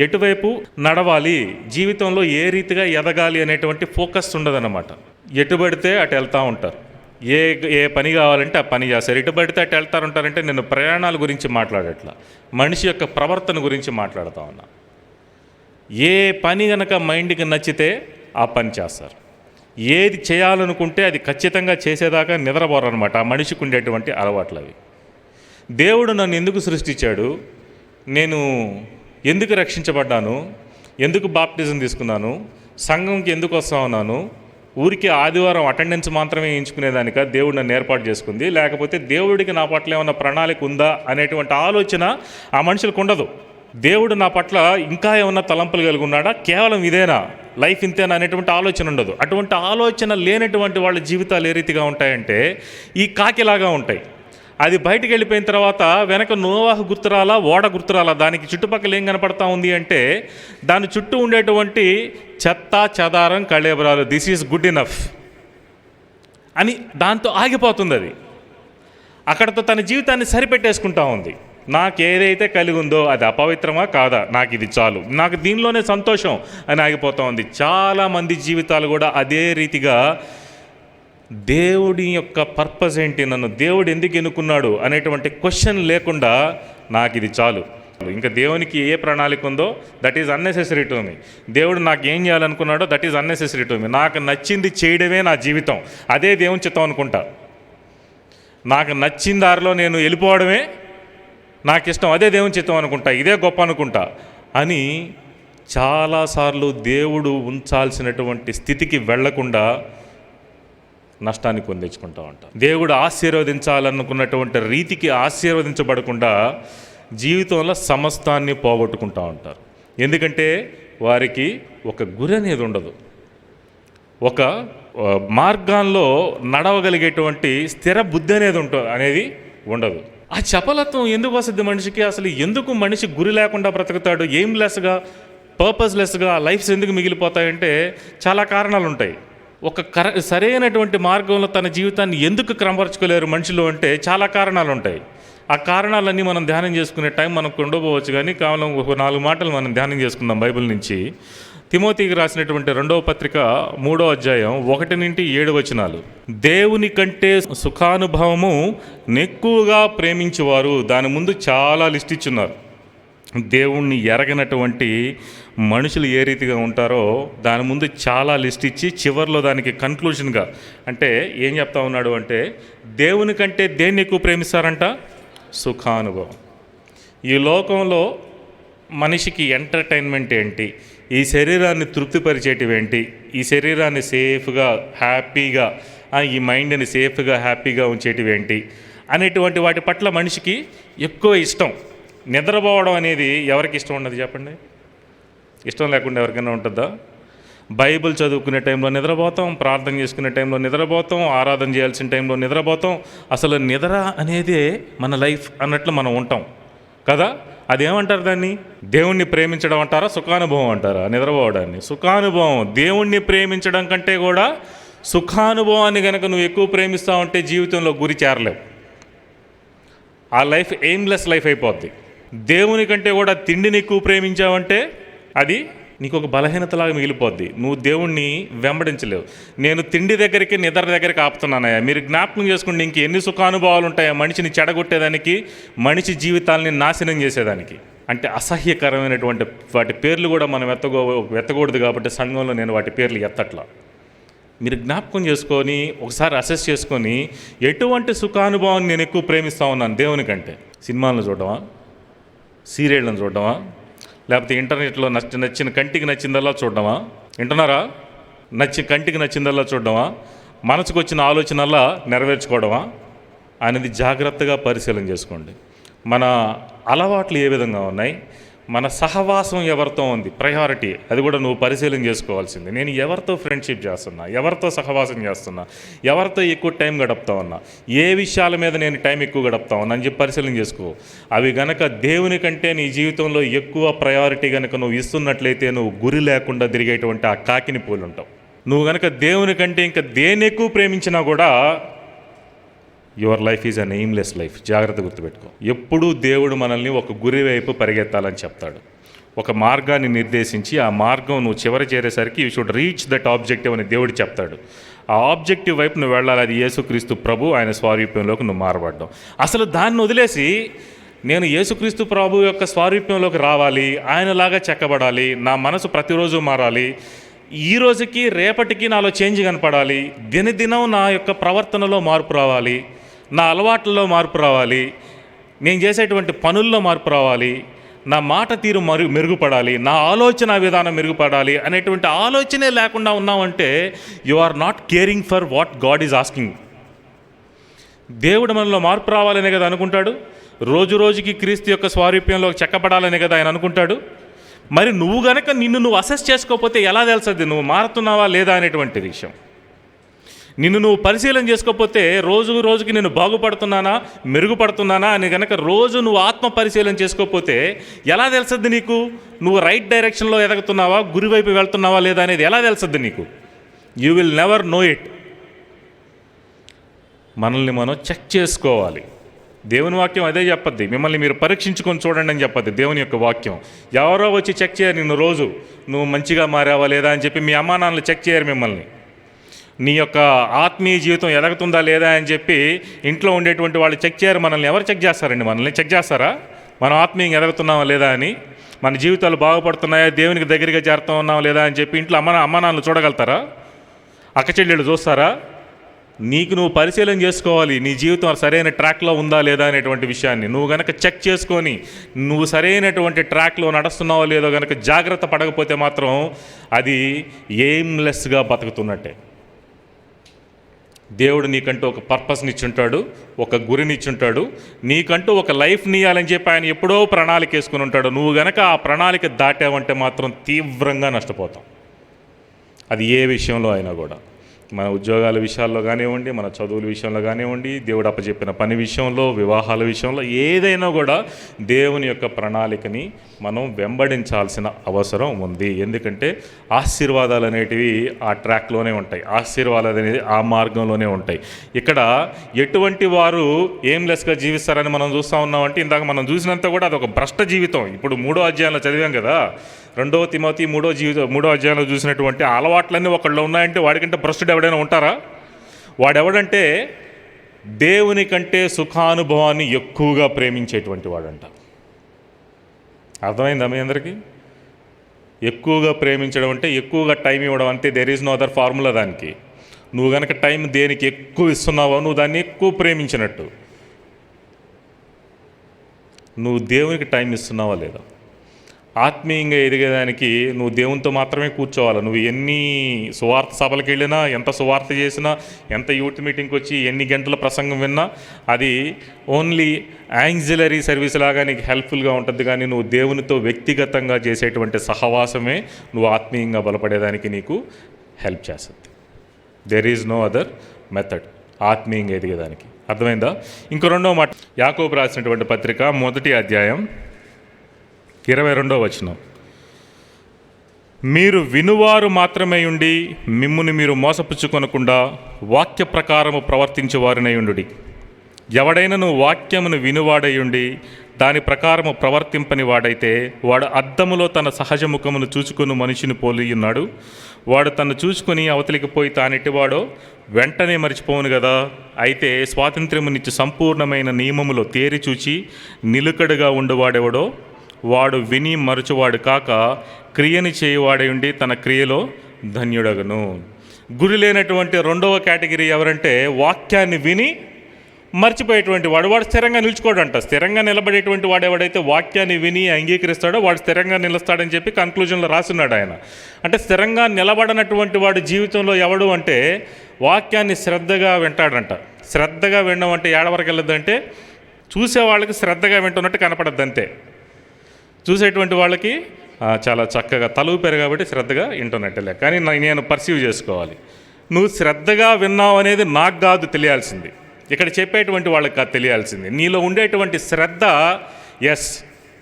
ఎటువైపు నడవాలి, జీవితంలో ఏ రీతిగా ఎదగాలి అనేటువంటి ఫోకస్ ఉండదన్నమాట. ఎటు పడితే అటు వెళ్తూ ఉంటారు. ఏ పని కావాలంటే ఆ పని చేస్తారు. ఎటు పడితే అటు వెళ్తారు ఉంటారంటే నేను ప్రయాణాల గురించి మాట్లాడట్లా, మనిషి యొక్క ప్రవర్తన గురించి మాట్లాడుతూ ఉన్నా. ఏ పని గనక మైండ్కి నచ్చితే ఆ పని చేస్తారు. ఏది చేయాలనుకుంటే అది ఖచ్చితంగా చేసేదాకా నిద్రపోరనమాట ఆ మనిషికి ఉండేటువంటి అలవాట్లు అవి. దేవుడు నన్ను ఎందుకు సృష్టించాడు, నేను ఎందుకు రక్షించబడ్డాను, ఎందుకు బాప్టిజం తీసుకున్నాను, సంఘంకి ఎందుకు వస్తా ఉన్నాను, ఊరికి ఆదివారం అటెండెన్స్ మాత్రమే ఎంచుకునేదానిక దేవుడు నన్ను ఏర్పాటు చేసుకుంది, లేకపోతే దేవుడికి నా పట్ల ఏమన్నా ప్రణాళిక ఉందా అనేటువంటి ఆలోచన ఆ మనుషులకు ఉండదు. దేవుడు నా పట్ల ఇంకా ఏమన్నా తలంపులు కలిగి ఉన్నాడా, కేవలం ఇదేనా లైఫ్, ఇంతేనా అనేటువంటి ఆలోచన ఉండదు. అటువంటి ఆలోచన లేనటువంటి వాళ్ళ జీవితాలు ఏ రీతిగా ఉంటాయంటే ఈ కాకిలాగా ఉంటాయి. అది బయటికి వెళ్ళిపోయిన తర్వాత వెనక నోవాహు గుర్తురాలా, ఓడ గుర్తురాలా, దానికి చుట్టుపక్కల ఏం కనపడతా ఉంది అంటే దాని చుట్టూ ఉండేటువంటి చెత్త చెదారం కళేబరాలు, దిస్ ఈజ్ గుడ్ ఇనఫ్ అని దాంతో ఆగిపోతుంది. అది అక్కడతో తన జీవితాన్ని సరిపెట్టేసుకుంటా ఉంది. నాకు ఏదైతే కలిగి ఉందో అది అపవిత్రమా కాదా, నాకు ఇది చాలు, నాకు దీనిలోనే సంతోషం అని ఆగిపోతూ ఉంది. చాలామంది జీవితాలు కూడా అదే రీతిగా దేవుడి యొక్క పర్పస్ ఏంటి, నన్ను దేవుడు ఎందుకు ఎన్నుకున్నాడు అనేటువంటి క్వశ్చన్ లేకుండా నాకు ఇది చాలు, ఇంకా దేవునికి ఏ ప్రణాళిక ఉందో that is unnecessary to me, దేవుడు నాకు ఏం చేయాలనుకున్నాడో that is unnecessary to me, నాకు నచ్చింది చేయడమే నా జీవితం, అదే దేవుని చిత్తం అనుకుంటా, నాకు నచ్చిన దారిలో నేను వెళ్ళిపోవడమే నాకు ఇష్టం, అదే దేవుని చిత్తం అనుకుంటా, ఇదే గొప్ప అనుకుంటా అని చాలాసార్లు దేవుడు ఉంచాల్సినటువంటి స్థితికి వెళ్లకుండా నష్టాన్ని పొందించుకుంటూ ఉంటారు. దేవుడు ఆశీర్వదించాలనుకున్నటువంటి రీతికి ఆశీర్వదించబడకుండా జీవితంలో సమస్తాన్ని పోగొట్టుకుంటూ ఉంటారు. ఎందుకంటే వారికి ఒక గురి అనేది ఉండదు, ఒక మార్గాల్లో నడవగలిగేటువంటి స్థిర బుద్ధి అనేది ఉండదు. ఆ చపలత్వం ఎందుకు వస్తుంది మనిషికి? అసలు ఎందుకు మనిషి గురి లేకుండా బ్రతుకుతాడు, ఎయిమ్లెస్గా, పర్పస్లెస్గా లైఫ్స్ ఎందుకు మిగిలిపోతాయంటే చాలా కారణాలు ఉంటాయి. ఒక సరైనటువంటి మార్గంలో తన జీవితాన్ని ఎందుకు క్రమపరచుకోలేరు మనుషులు అంటే చాలా కారణాలు ఉంటాయి. ఆ కారణాలన్నీ మనం ధ్యానం చేసుకునే టైం మనకు ఉండబోవచ్చు, కానీ కేవలం ఒక 4 మాటలు మనం ధ్యానం చేసుకుందాం బైబిల్ నుంచి. తిమోతికి రాసినటువంటి 2వ పత్రిక 3వ అధ్యాయం 1-7 వచనాలు. దేవుని కంటే సుఖానుభవము నెక్కువగా ప్రేమించేవారు, దాని ముందు చాలా లిస్ట్ ఇచ్చున్నారు. దేవుణ్ణి ఎరగనటువంటి మనుషులు ఏ రీతిగా ఉంటారో దాని ముందు చాలా లిస్ట్ ఇచ్చి చివరిలో దానికి కన్క్లూషన్గా అంటే ఏం చెప్తా ఉన్నాడు అంటే, దేవుని కంటే దేన్ని ఎక్కువ ప్రేమిస్తారంట? సుఖానుభవం. ఈ లోకంలో మనిషికి ఎంటర్టైన్మెంట్ ఏంటి, ఈ శరీరాన్ని తృప్తిపరిచేటివి ఏంటి, ఈ శరీరాన్ని సేఫ్గా హ్యాపీగా, ఈ మైండ్ని సేఫ్గా హ్యాపీగా ఉంచేటివి ఏంటి అనేటువంటి వాటి పట్ల మనిషికి ఎక్కువ ఇష్టం. నిద్రపోవడం అనేది ఎవరికి ఇష్టం ఉండదు చెప్పండి? ఇష్టం లేకుండా ఎవరికైనా ఉంటుందా? బైబిల్ చదువుకునే టైంలో నిద్రపోతాం, ప్రార్థన చేసుకునే టైంలో నిద్రపోతాం, ఆరాధన చేయాల్సిన టైంలో నిద్రపోతాం. అసలు నిద్ర అనేది మన లైఫ్ అన్నట్లు మనం ఉంటాం కదా. అదేమంటారు దాన్ని? దేవుణ్ణి ప్రేమించడం అంటారా, సుఖానుభవం అంటారా నిద్రపోవడాన్ని? సుఖానుభవం. దేవుణ్ణి ప్రేమించడం కంటే కూడా సుఖానుభవాన్ని కనుక నువ్వు ఎక్కువ ప్రేమిస్తావంటే జీవితంలో గురి చేరలేవు. ఆ లైఫ్ ఎయిమ్లెస్ లైఫ్ అయిపోద్ది. దేవుని కంటే కూడా తిండిని ఎక్కువ ప్రేమించావంటే అది నీకు ఒక బలహీనతలాగా మిగిలిపోద్ది. నువ్వు దేవుణ్ణి వెంబడించలేవు. నేను తిండి దగ్గరికి నిద్ర దగ్గరికి ఆపుతున్నానయ్యా. మీరు జ్ఞాపకం చేసుకుంటే ఇంక ఎన్ని సుఖానుభవాలు ఉంటాయా మనిషిని చెడగొట్టేదానికి, మనిషి జీవితాలని నాశనం చేసేదానికి. అంటే అసహ్యకరమైనటువంటి వాటి పేర్లు కూడా మనం ఎత్తకూడదు కాబట్టి సంఘంలో నేను వాటి పేర్లు ఎత్తట్లా. మీరు జ్ఞాపకం చేసుకొని ఒకసారి అసెస్ చేసుకొని ఎటువంటి సుఖానుభవాన్ని నేను ఎక్కువ ప్రేమిస్తూ ఉన్నాను దేవుని కంటే. సినిమాలను చూడటమా, సీరియళ్ళను చూడటమా, లేకపోతే ఇంటర్నెట్లో నచ్చిన కంటికి నచ్చిందల్లా చూడడమా? వింటున్నారా? కంటికి నచ్చిందల్లా చూడడమా? మనసుకు వచ్చిన ఆలోచనల్లా నెరవేర్చుకోవడమా అనేది జాగ్రత్తగా పరిశీలన చేసుకోండి. మన అలవాట్లు ఏ విధంగా ఉన్నాయి, మన సహవాసం ఎవరితో ఉంది, ప్రయారిటీ అది కూడా నువ్వు పరిశీలన చేసుకోవాల్సింది. నేను ఎవరితో ఫ్రెండ్షిప్ చేస్తున్నా, ఎవరితో సహవాసం చేస్తున్నా, ఎవరితో ఎక్కువ టైం గడుపుతా ఉన్నా, ఏ విషయాల మీద నేను టైం ఎక్కువ గడుపుతా ఉన్నా అని చెప్పి పరిశీలన చేసుకో. అవి గనక దేవుని కంటే నీ జీవితంలో ఎక్కువ ప్రయారిటీ కనుక నువ్వు ఇస్తున్నట్లయితే నువ్వు గురి లేకుండా తిరిగేటువంటి ఆ కాకిని పోలి ఉంటావు. నువ్వు కనుక దేవుని కంటే ఇంకా దేని ఎక్కువ ప్రేమించినా కూడా your life is an aimless life. జాగ్రత్త గుర్తుపెట్టుకో. ఎప్పుడూ దేవుడు మనల్ని ఒక గురి వైపు పరిగెత్తాలని చెప్తాడు. ఒక మార్గాన్ని నిర్దేశించి ఆ మార్గం నువ్వు చివరి చేరేసరికి you should reach that objective అని దేవుడు చెప్తాడు. ఆ ఆబ్జెక్టివ్ వైపు నువ్వు వెళ్ళాలి. అది యేసుక్రీస్తు ప్రభు, ఆయన స్వారూప్యంలోకి నువ్వు మారబడ్డావు. అసలు దాన్ని వదిలేసి నేను యేసుక్రీస్తు ప్రభు యొక్క స్వారూప్యంలోకి రావాలి, ఆయనలాగా చెక్కబడాలి, నా మనసు ప్రతిరోజు మారాలి, ఈ రోజుకి రేపటికి నాలో చేంజ్ కనపడాలి, దినదినం నా యొక్క ప్రవర్తనలో మార్పు రావాలి, నా అలవాట్లలో మార్పు రావాలి, నేను చేసేటువంటి పనుల్లో మార్పు రావాలి, నా మాట తీరు మెరుగుపడాలి, నా ఆలోచన విధానం మెరుగుపడాలి అనేటువంటి ఆలోచనే లేకుండా ఉన్నామంటే you are not caring for what God is asking. దేవుడు మనలో మార్పు రావాలనే కదా అనుకుంటాడు. రోజు రోజుకి క్రీస్తు యొక్క స్వారూప్యంలో చెక్కబడాలనే కదా ఆయన అనుకుంటాడు. మరి నువ్వు గనక నిన్ను నువ్వు అసెస్ చేసుకోకపోతే ఎలా తెలుస్తుంది నువ్వు మారుతున్నావా లేదా అనేటువంటి విషయం? నిన్ను నువ్వు పరిశీలన చేసుకోకపోతే రోజు రోజుకి నేను బాగుపడుతున్నానా, మెరుగుపడుతున్నానా అని కనుక రోజు నువ్వు ఆత్మ పరిశీలన చేసుకోకపోతే ఎలా తెలుస్తుంది నీకు నువ్వు రైట్ డైరెక్షన్లో ఎదుగుతున్నావా, గురివైపు వెళ్తున్నావా లేదా అనేది ఎలా తెలుస్తుంది నీకు? You will never know it. మనల్ని మనం చెక్ చేసుకోవాలి. దేవుని వాక్యం అదే చెప్పద్ది, మిమ్మల్ని మీరు పరీక్షించుకొని చూడండి అని చెప్పద్ది దేవుని యొక్క వాక్యం. ఎవరో వచ్చి చెక్ చేయరు నిన్ను రోజు నువ్వు మంచిగా మారావా లేదా అని చెప్పి. మీ అమ్మా నాన్నలు చెక్ చేయరు మిమ్మల్ని. నీ యొక్క ఆత్మీయ జీవితం ఎదుగుతుందా లేదా అని చెప్పి ఇంట్లో ఉండేటువంటి వాళ్ళు చెక్ చేయరు మనల్ని. ఎవరు చెక్ చేస్తారండి? మనల్ని చెక్ చేస్తారా మనం ఆత్మీయంగా ఎదుగుతున్నావా లేదా అని? మన జీవితాలు బాగుపడుతున్నాయా, దేవునికి దగ్గరగా చేరుతా ఉన్నావా లేదా అని చెప్పి ఇంట్లో అమ్మా నాన్నలు చూడగలుగుతారా? అక్క చెల్లెళ్ళు చూస్తారా? నీకు నువ్వు పరిశీలన చేసుకోవాలి, నీ జీవితం సరైన ట్రాక్లో ఉందా లేదా అనేటువంటి విషయాన్ని. నువ్వు కనుక చెక్ చేసుకొని నువ్వు సరైనటువంటి ట్రాక్లో నడుస్తున్నావో లేదో కనుక జాగ్రత్త పడకపోతే మాత్రం అది ఎయిమ్లెస్గా బతుకుతున్నట్టే. దేవుడు నీకంటూ ఒక పర్పస్ని ఇచ్చుంటాడు, ఒక గురిని ఇచ్చుంటాడు, నీకంటూ ఒక లైఫ్ని ఇవ్వాలని చెప్పి ఆయన ఎప్పుడో ప్రణాళిక వేసుకుని ఉంటాడు. నువ్వు కనుక ఆ ప్రణాళిక దాటావంటే మాత్రం తీవ్రంగా నష్టపోతాం. అది ఏ విషయంలో అయినా కూడా. మన ఉద్యోగాల విషయాల్లో కానివ్వండి, మన చదువుల విషయంలో కానివ్వండి, దేవుడు అప్పచెప్పిన పని విషయంలో, వివాహాల విషయంలో, ఏదైనా కూడా దేవుని యొక్క ప్రణాళికని మనం వెంబడించాల్సిన అవసరం ఉంది. ఎందుకంటే ఆశీర్వాదాలు అనేటివి ఆ ట్రాక్లోనే ఉంటాయి, ఆశీర్వాదాలు అనేది ఆ మార్గంలోనే ఉంటాయి. ఇక్కడ ఎటువంటి వారు ఎయిమ్లెస్గా జీవిస్తారని మనం చూస్తూ ఉన్నామంటే ఇందాక మనం చూసినంత కూడా అదొక భ్రష్ట జీవితం. ఇప్పుడు 3వ అధ్యాయంలో చదివాం కదా, 2 తిమోతి 3వ అధ్యాయంలో చూసినటువంటి అలవాట్లన్నీ ఒకళ్ళు ఉన్నాయంటే వాడికంటే భ్రష్టుడు ఎవడైనా ఉంటారా? వాడెవడంటే దేవుని కంటే సుఖానుభవాన్ని ఎక్కువగా ప్రేమించేటువంటి వాడంట. అర్థమైందా మీ అందరికీ? ఎక్కువగా ప్రేమించడం అంటే ఎక్కువగా టైం ఇవ్వడం అంటే there is no other formula దానికి. నువ్వు కనుక టైం దేనికి ఎక్కువ ఇస్తున్నావో నువ్వు దాన్ని ఎక్కువ ప్రేమించినట్టు. నువ్వు దేవునికి టైం ఇస్తున్నావా లేదా? ఆత్మీయంగా ఎదిగేదానికి నువ్వు దేవునితో మాత్రమే కూర్చోవాలి. నువ్వు ఎన్ని సువార్త సభలకు వెళ్ళినా, ఎంత సువార్త చేసినా, ఎంత యూత్ మీటింగ్కి వచ్చి ఎన్ని గంటల ప్రసంగం విన్నా అది ఓన్లీ యాంగ్జిలరీ సర్వీస్ లాగా నీకు హెల్ప్ఫుల్గా ఉంటుంది. కానీ నువ్వు దేవునితో వ్యక్తిగతంగా చేసేటువంటి సహవాసమే నువ్వు ఆత్మీయంగా బలపడేదానికి నీకు హెల్ప్ చేస్తుంది. There is no other method ఆత్మీయంగా ఎదిగేదానికి. అర్థమైందా? ఇంకో రెండో మాట, యాకోబు రాసినటువంటి పత్రిక 1వ అధ్యాయం 22వ వచనం. మీరు వినువారు మాత్రమే ఉండి మిమ్ముని మీరు మోసపుచ్చుకొనకుండా వాక్య ప్రకారము ప్రవర్తించేవారినై ఉండుడి. ఎవడైనను వాక్యమును వినువాడై ఉండి దాని ప్రకారము ప్రవర్తింపని వాడైతే వాడు అద్దములో తన సహజ ముఖమును చూచుకుని మనిషిని పోలి ఉన్నాడు. వాడు తను చూసుకుని అవతలికి పోయి తానెట్టివాడో వెంటనే మరిచిపోవును కదా. అయితే స్వాతంత్ర్యమునిచ్చి సంపూర్ణమైన నియమములో తేరి చూచి నిలుకడగా ఉండేవాడెవడో వాడు విని మరచువాడు కాక క్రియని చేయువాడై ఉండి తన క్రియలో ధన్యుడగను. గురి లేనటువంటి రెండవ కేటగిరీ ఎవరంటే వాక్యాన్ని విని మర్చిపోయేటువంటి వాడు స్థిరంగా నిలుచుకోడంట. స్థిరంగా నిలబడేటువంటి వాడు ఎవడైతే వాక్యాన్ని విని అంగీకరిస్తాడో వాడు స్థిరంగా నిలుస్తాడని చెప్పి కన్క్లూజన్లో రాస్తున్నాడు ఆయన. అంటే స్థిరంగా నిలబడనటువంటి వాడు జీవితంలో ఎవడు అంటే వాక్యాన్ని శ్రద్ధగా వింటాడంట. శ్రద్ధగా వినడం అంటే ఏడవరకు వెళ్ళదంటే చూసే వాళ్ళకి శ్రద్ధగా వింటున్నట్టు కనపడద్దు అంతే. చూసేటువంటి వాళ్ళకి చాలా చక్కగా తలూపారు కాబట్టి శ్రద్ధగా వింటున్నట్టులే, కానీ నేను పర్సీవ్ చేసుకోవాలి. నువ్వు శ్రద్ధగా విన్నావు అనేది నాకు కాదు తెలియాల్సింది, ఇక్కడ చెప్పేటువంటి వాళ్ళకి కాదు తెలియాల్సింది. నీలో ఉండేటువంటి శ్రద్ధ, ఎస్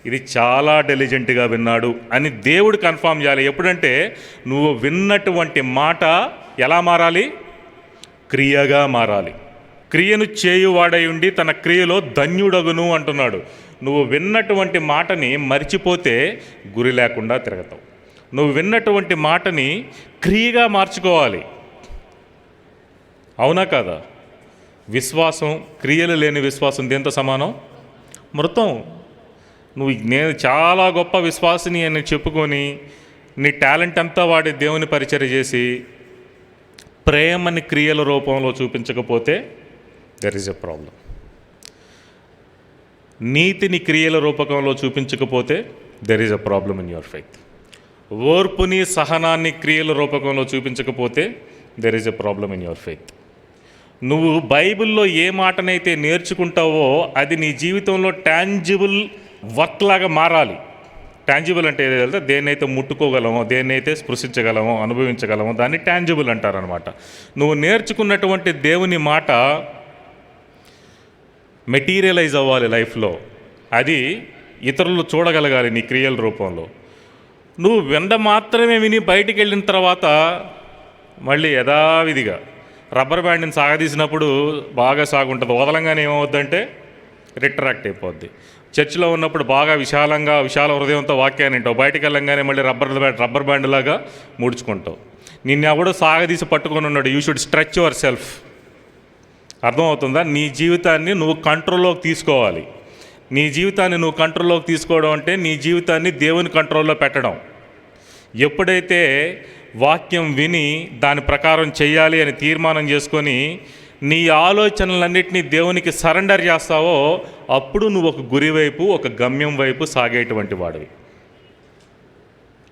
ఇది చాలా డెలిజెంట్గా విన్నాడు అని దేవుడు కన్ఫామ్ చేయాలి. ఎప్పుడంటే నువ్వు విన్నటువంటి మాట ఎలా మారాలి? క్రియగా మారాలి. క్రియను చేయువాడై ఉండి తన క్రియలో ధన్యుడగును అంటున్నాడు. నువ్వు విన్నటువంటి మాటని మర్చిపోతే గురి లేకుండా తిరగతావు. నువ్వు విన్నటువంటి మాటని క్రియగా మార్చుకోవాలి. అవునా కాదా? విశ్వాసం, క్రియలు లేని విశ్వాసం దేంతో సమానం? మృతం. నేను చాలా గొప్ప విశ్వాసిని అని చెప్పుకొని నీ టాలెంట్ అంతా వాడి దేవుని పరిచర్య చేసి ప్రేమని క్రియల రూపంలో చూపించకపోతే దెర్ ఈజ్ ఎ ప్రాబ్లం. నీతిని క్రియల రూపకంలో చూపించకపోతే there is a problem in your faith. ఓర్పుని సహనాన్ని క్రియల రూపకంలో చూపించకపోతే there is a problem in your faith. నువ్వు బైబిల్లో ఏ మాటనైతే నేర్చుకుంటావో అది నీ జీవితంలో టాంజిబుల్ వర్క్ లాగా మారాలి. టాంజిబుల్ అంటే ఏదైతే దేన్నైతే ముట్టుకోగలమో, దేన్నైతే స్పృశించగలమో, అనుభవించగలమో దాన్ని టాంజిబుల్ అంటారనమాట. నువ్వు నేర్చుకున్నటువంటి దేవుని మాట మెటీరియలైజ్ అవ్వాలి లైఫ్లో. అది ఇతరులు చూడగలగాలి నీ క్రియల రూపంలో. నువ్వు విండ మాత్రమే విని బయటికి వెళ్ళిన తర్వాత మళ్ళీ యథావిధిగా రబ్బర్ బ్యాండ్ని సాగదీసినప్పుడు బాగా సాగుంటుంది, వదలంగానే ఏమవుద్దంటే రిట్రాక్ట్ అయిపోద్ది. చర్చిలో ఉన్నప్పుడు బాగా విశాల హృదయంతో వాక్యాన్ని వింటావు, బయటికి వెళ్ళంగానే మళ్ళీ రబ్బర్ బ్యాండ్ లాగా ముడుచుకుంటావు. నిన్ను ఎవడో సాగదీసి పట్టుకొని ఉన్నాడు. You should stretch your self. అర్థమవుతుందా? నీ జీవితాన్ని నువ్వు కంట్రోల్లోకి తీసుకోవాలి. నీ జీవితాన్ని నువ్వు కంట్రోల్లోకి తీసుకోవడం అంటే నీ జీవితాన్ని దేవుని కంట్రోల్లో పెట్టడం. ఎప్పుడైతే వాక్యం విని దాని ప్రకారం చెయ్యాలి అని తీర్మానం చేసుకొని నీ ఆలోచనలన్నింటినీ దేవునికి సరెండర్ చేస్తావో అప్పుడు నువ్వు ఒక గురి వైపు, ఒక గమ్యం వైపు సాగేటువంటి వాడివి.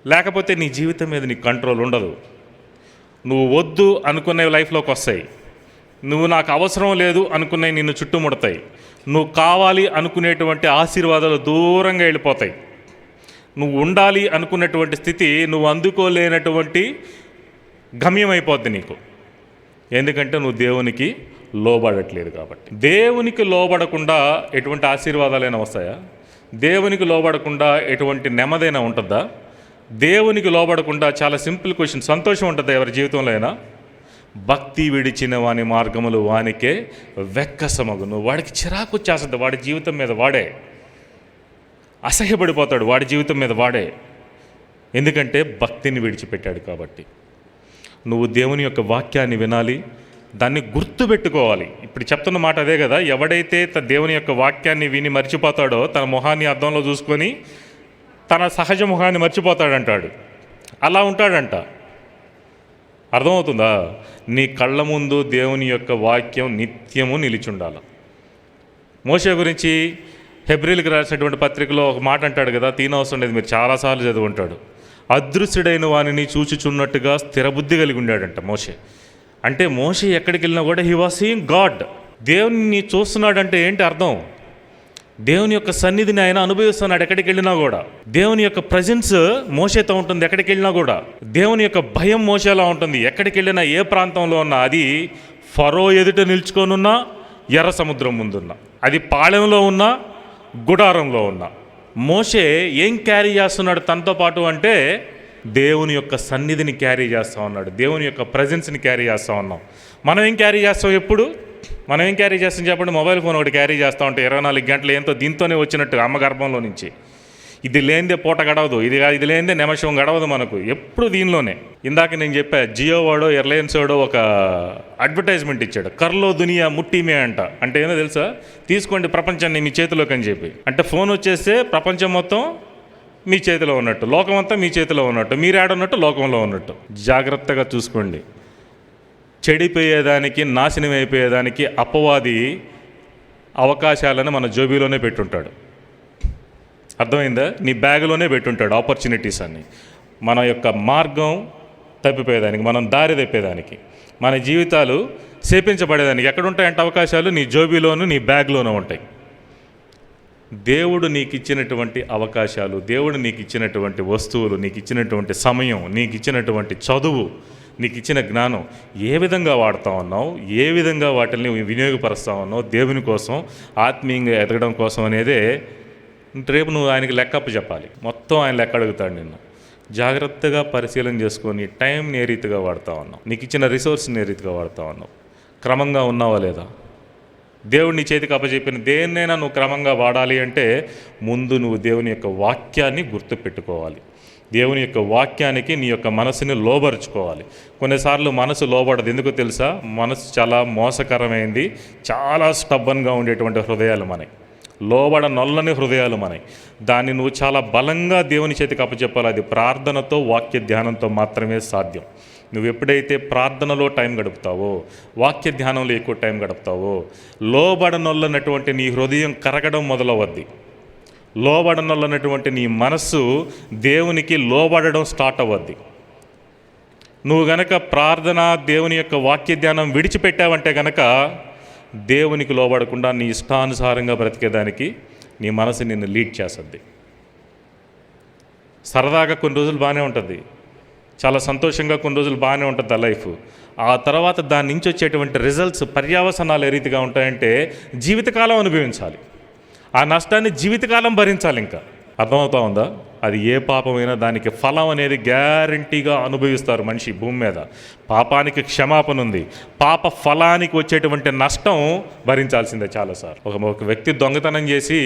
లేకపోతే నీ జీవితం మీద నీకు కంట్రోల్ ఉండదు. నువ్వు వద్దు అనుకునే లైఫ్లోకి వస్తాయి, నువ్వు నాకు అవసరం లేదు అనుకునే నిన్ను చుట్టుముడతాయి, నువ్వు కావాలి అనుకునేటువంటి ఆశీర్వాదాలు దూరంగా వెళ్ళిపోతాయి. నువ్వు ఉండాలి అనుకున్నటువంటి స్థితి నువ్వు అందుకోలేనటువంటి గమ్యం అయిపోద్ది నీకు. ఎందుకంటే నువ్వు దేవునికి లోబడట్లేదు కాబట్టి. దేవునికి లోబడకుండా ఎటువంటి ఆశీర్వాదాలైనా వస్తాయా? దేవునికి లోబడకుండా ఎటువంటి నెమ్మదైనా ఉంటుందా? దేవునికి లోబడకుండా చాలా సింపుల్ క్వశ్చన్, సంతోషం ఉంటుందా ఎవరి జీవితంలో అయినా? భక్తి విడిచిన వాని మార్గములు వానికే వెక్కసమగును. వాడికి చిరాకు వచ్చేస్తుంది, వాడి జీవితం మీద వాడే అసహ్యపడిపోతాడు, వాడి జీవితం మీద వాడే. ఎందుకంటే భక్తిని విడిచిపెట్టాడు కాబట్టి. నువ్వు దేవుని యొక్క వాక్యాన్ని వినాలి, దాన్ని గుర్తుపెట్టుకోవాలి. ఇప్పుడు చెప్తున్న మాట అదే కదా, ఎవడైతే దేవుని యొక్క వాక్యాన్ని విని మర్చిపోతాడో తన మొహాన్ని అద్దంలో చూసుకొని తన సహజ మొహాన్ని మర్చిపోతాడంటాడు. అలా ఉంటాడంట. అర్థమవుతుందా? నీ కళ్ళ ముందు దేవుని యొక్క వాక్యం నిత్యము నిలిచుండాలి. మోషే గురించి హెబ్రీలకు రాసినటువంటి పత్రికలో ఒక మాట అంటాడు కదా, తీనవసరం లేదు, మీరు చాలాసార్లు చదువుంటాడు. అదృశ్యుడైన వానిని చూచుచున్నట్టుగా స్థిరబుద్ధి కలిగి ఉండాడంట మోషే. అంటే మోషే ఎక్కడికి వెళ్ళినా కూడా హీ వాస్ సీయింగ్ గాడ్. దేవుని చూస్తున్నాడంటే ఏంటి అర్థం? దేవుని యొక్క సన్నిధిని ఆయన అనుభవిస్తున్నాడు ఎక్కడికి వెళ్ళినా కూడా. దేవుని యొక్క ప్రజెన్స్ మోషేతో ఉంటుంది ఎక్కడికి వెళ్ళినా కూడా. దేవుని యొక్క భయం మోషేలా ఉంటుంది ఎక్కడికి వెళ్ళినా, ఏ ప్రాంతంలో ఉన్నా. అది ఫరో ఎదుట నిల్చుకొనున్నా, ఎర్ర సముద్రం ముందున్నా, అది పాళెంలో ఉన్నా, గుడారంలో ఉన్నా. మోషే ఏం క్యారీ చేస్తున్నాడు తనతో పాటు అంటే దేవుని యొక్క సన్నిధిని క్యారీ చేస్తూ ఉన్నాడు, దేవుని యొక్క ప్రజెన్స్ని క్యారీ చేస్తూ ఉన్నాం. మనం ఏం క్యారీ చేస్తాం? ఎప్పుడు మనం ఏం క్యారీ చేస్తాం చెప్పండి? మొబైల్ ఫోన్ ఒకటి క్యారీ చేస్తూ ఉంటే 24 గంటలు ఏంతో దీంతోనే వచ్చినట్టు అమ్మ గర్భంలో నుంచి. ఇది లేనిదే పూట గడవదు, ఇది లేనిదే నిమిషం గడవదు మనకు, ఎప్పుడు దీనిలోనే. ఇందాక నేను చెప్పా, జియో వాడో ఎయిర్లైన్స్ వాడో ఒక అడ్వర్టైజ్మెంట్ ఇచ్చాడు, కర్లో దునియా ముట్టిమే అంట. అంటే ఏందో తెలుసా? తీసుకోండి ప్రపంచాన్ని మీ చేతిలోకి అని చెప్పి. అంటే ఫోన్ వచ్చేస్తే ప్రపంచం మొత్తం మీ చేతిలో ఉన్నట్టు, లోకం అంతా మీ చేతిలో ఉన్నట్టు, మీరు ఆడున్నట్టు లోకంలో ఉన్నట్టు. జాగ్రత్తగా చూసుకోండి. చెడిపోయేదానికి, నాశనం అయిపోయేదానికి అపవాది అవకాశాలను మన జోబీలోనే పెట్టుంటాడు. అర్థమైందా? నీ బ్యాగ్లోనే పెట్టుంటాడు ఆపర్చునిటీస్ అన్ని. మన యొక్క మార్గం తప్పిపోయేదానికి, మనం దారి తప్పేదానికి, మన జీవితాలు శేపించబడేదానికి ఎక్కడుంటాయంటే అవకాశాలు నీ జోబీలోను నీ బ్యాగ్లోనూ ఉంటాయి. దేవుడు నీకు ఇచ్చినటువంటి అవకాశాలు, దేవుడు నీకు ఇచ్చినటువంటి వస్తువులు, నీకు ఇచ్చినటువంటి సమయం, నీకు ఇచ్చినటువంటి చదువు, నీకు ఇచ్చిన జ్ఞానం ఏ విధంగా వాడుతూ ఉన్నావు, ఏ విధంగా వాటిని వినియోగపరుస్తూ ఉన్నావు దేవుని కోసం, ఆత్మీయంగా ఎదగడం కోసం అనేదే రేపు నువ్వు ఆయనకి లెక్కప్పు చెప్పాలి. మొత్తం ఆయన లెక్క అడుగుతాడు నిన్ను. జాగ్రత్తగా పరిశీలన చేసుకొని టైంని ఏ రీతిగా వాడుతూ ఉన్నావు, నీకు ఇచ్చిన రిసోర్స్ని ఏ రీతిగా వాడుతూ ఉన్నావు, క్రమంగా ఉన్నావా లేదా? దేవుడు నీ చేతికి అప్పచెప్పిన దేన్నైనా నువ్వు క్రమంగా వాడాలి అంటే ముందు నువ్వు దేవుని యొక్క వాక్యాన్ని గుర్తుపెట్టుకోవాలి. దేవుని యొక్క వాక్యానికి నీ యొక్క మనసుని లోబరుచుకోవాలి. కొన్నిసార్లు మనసు లోబడదు. ఎందుకో తెలుసా? మనసు చాలా మోసకరమైంది, చాలా స్టబ్బన్గా ఉండేటువంటి హృదయాలు మనకి, నొల్లని హృదయాలు మనకి. దాన్ని నువ్వు చాలా బలంగా దేవుని చేతికి అప్పచెప్పాలి. అది ప్రార్థనతో, వాక్య ధ్యానంతో మాత్రమే సాధ్యం. నువ్వు ఎప్పుడైతే ప్రార్థనలో టైం గడుపుతావో, వాక్య ధ్యానంలో ఎక్కువ టైం గడుపుతావో, నొల్లనటువంటి నీ హృదయం కరగడం మొదలవద్ది. నొల్లనటువంటి నీ మనస్సు దేవునికి లోబడడం స్టార్ట్ అవ్వద్ది. నువ్వు గనక ప్రార్థన, దేవుని యొక్క వాక్య ధ్యానం విడిచిపెట్టావంటే గనక దేవునికి లోబడకుండా నీ ఇష్టానుసారంగా బ్రతికేదానికి నీ మనసు నిన్ను లీడ్ చేస్తుంది. సరదాగా కొన్ని రోజులు బాగానే ఉంటుంది, చాలా సంతోషంగా కొన్ని రోజులు బాగానే ఉంటుంది ఆ లైఫ్. ఆ తర్వాత దాని నుంచి వచ్చేటువంటి రిజల్ట్స్, పర్యావసనాలు ఏ రీతిగా ఉంటాయంటే జీవితకాలం అనుభవించాలి. ఆ నష్టాన్ని జీవితకాలం భరించాలి. ఇంకా అర్థమవుతా ఉందా? అది ఏ పాపమైనా దానికి ఫలం అనేది గ్యారంటీగా అనుభవిస్తారు మనిషి భూమి మీద. పాపానికి క్షమాపణ ఉంది, పాప ఫలానికి వచ్చేటువంటి నష్టం భరించాల్సిందే చాలాసార్లు. ఒక వ్యక్తి దొంగతనం చేసి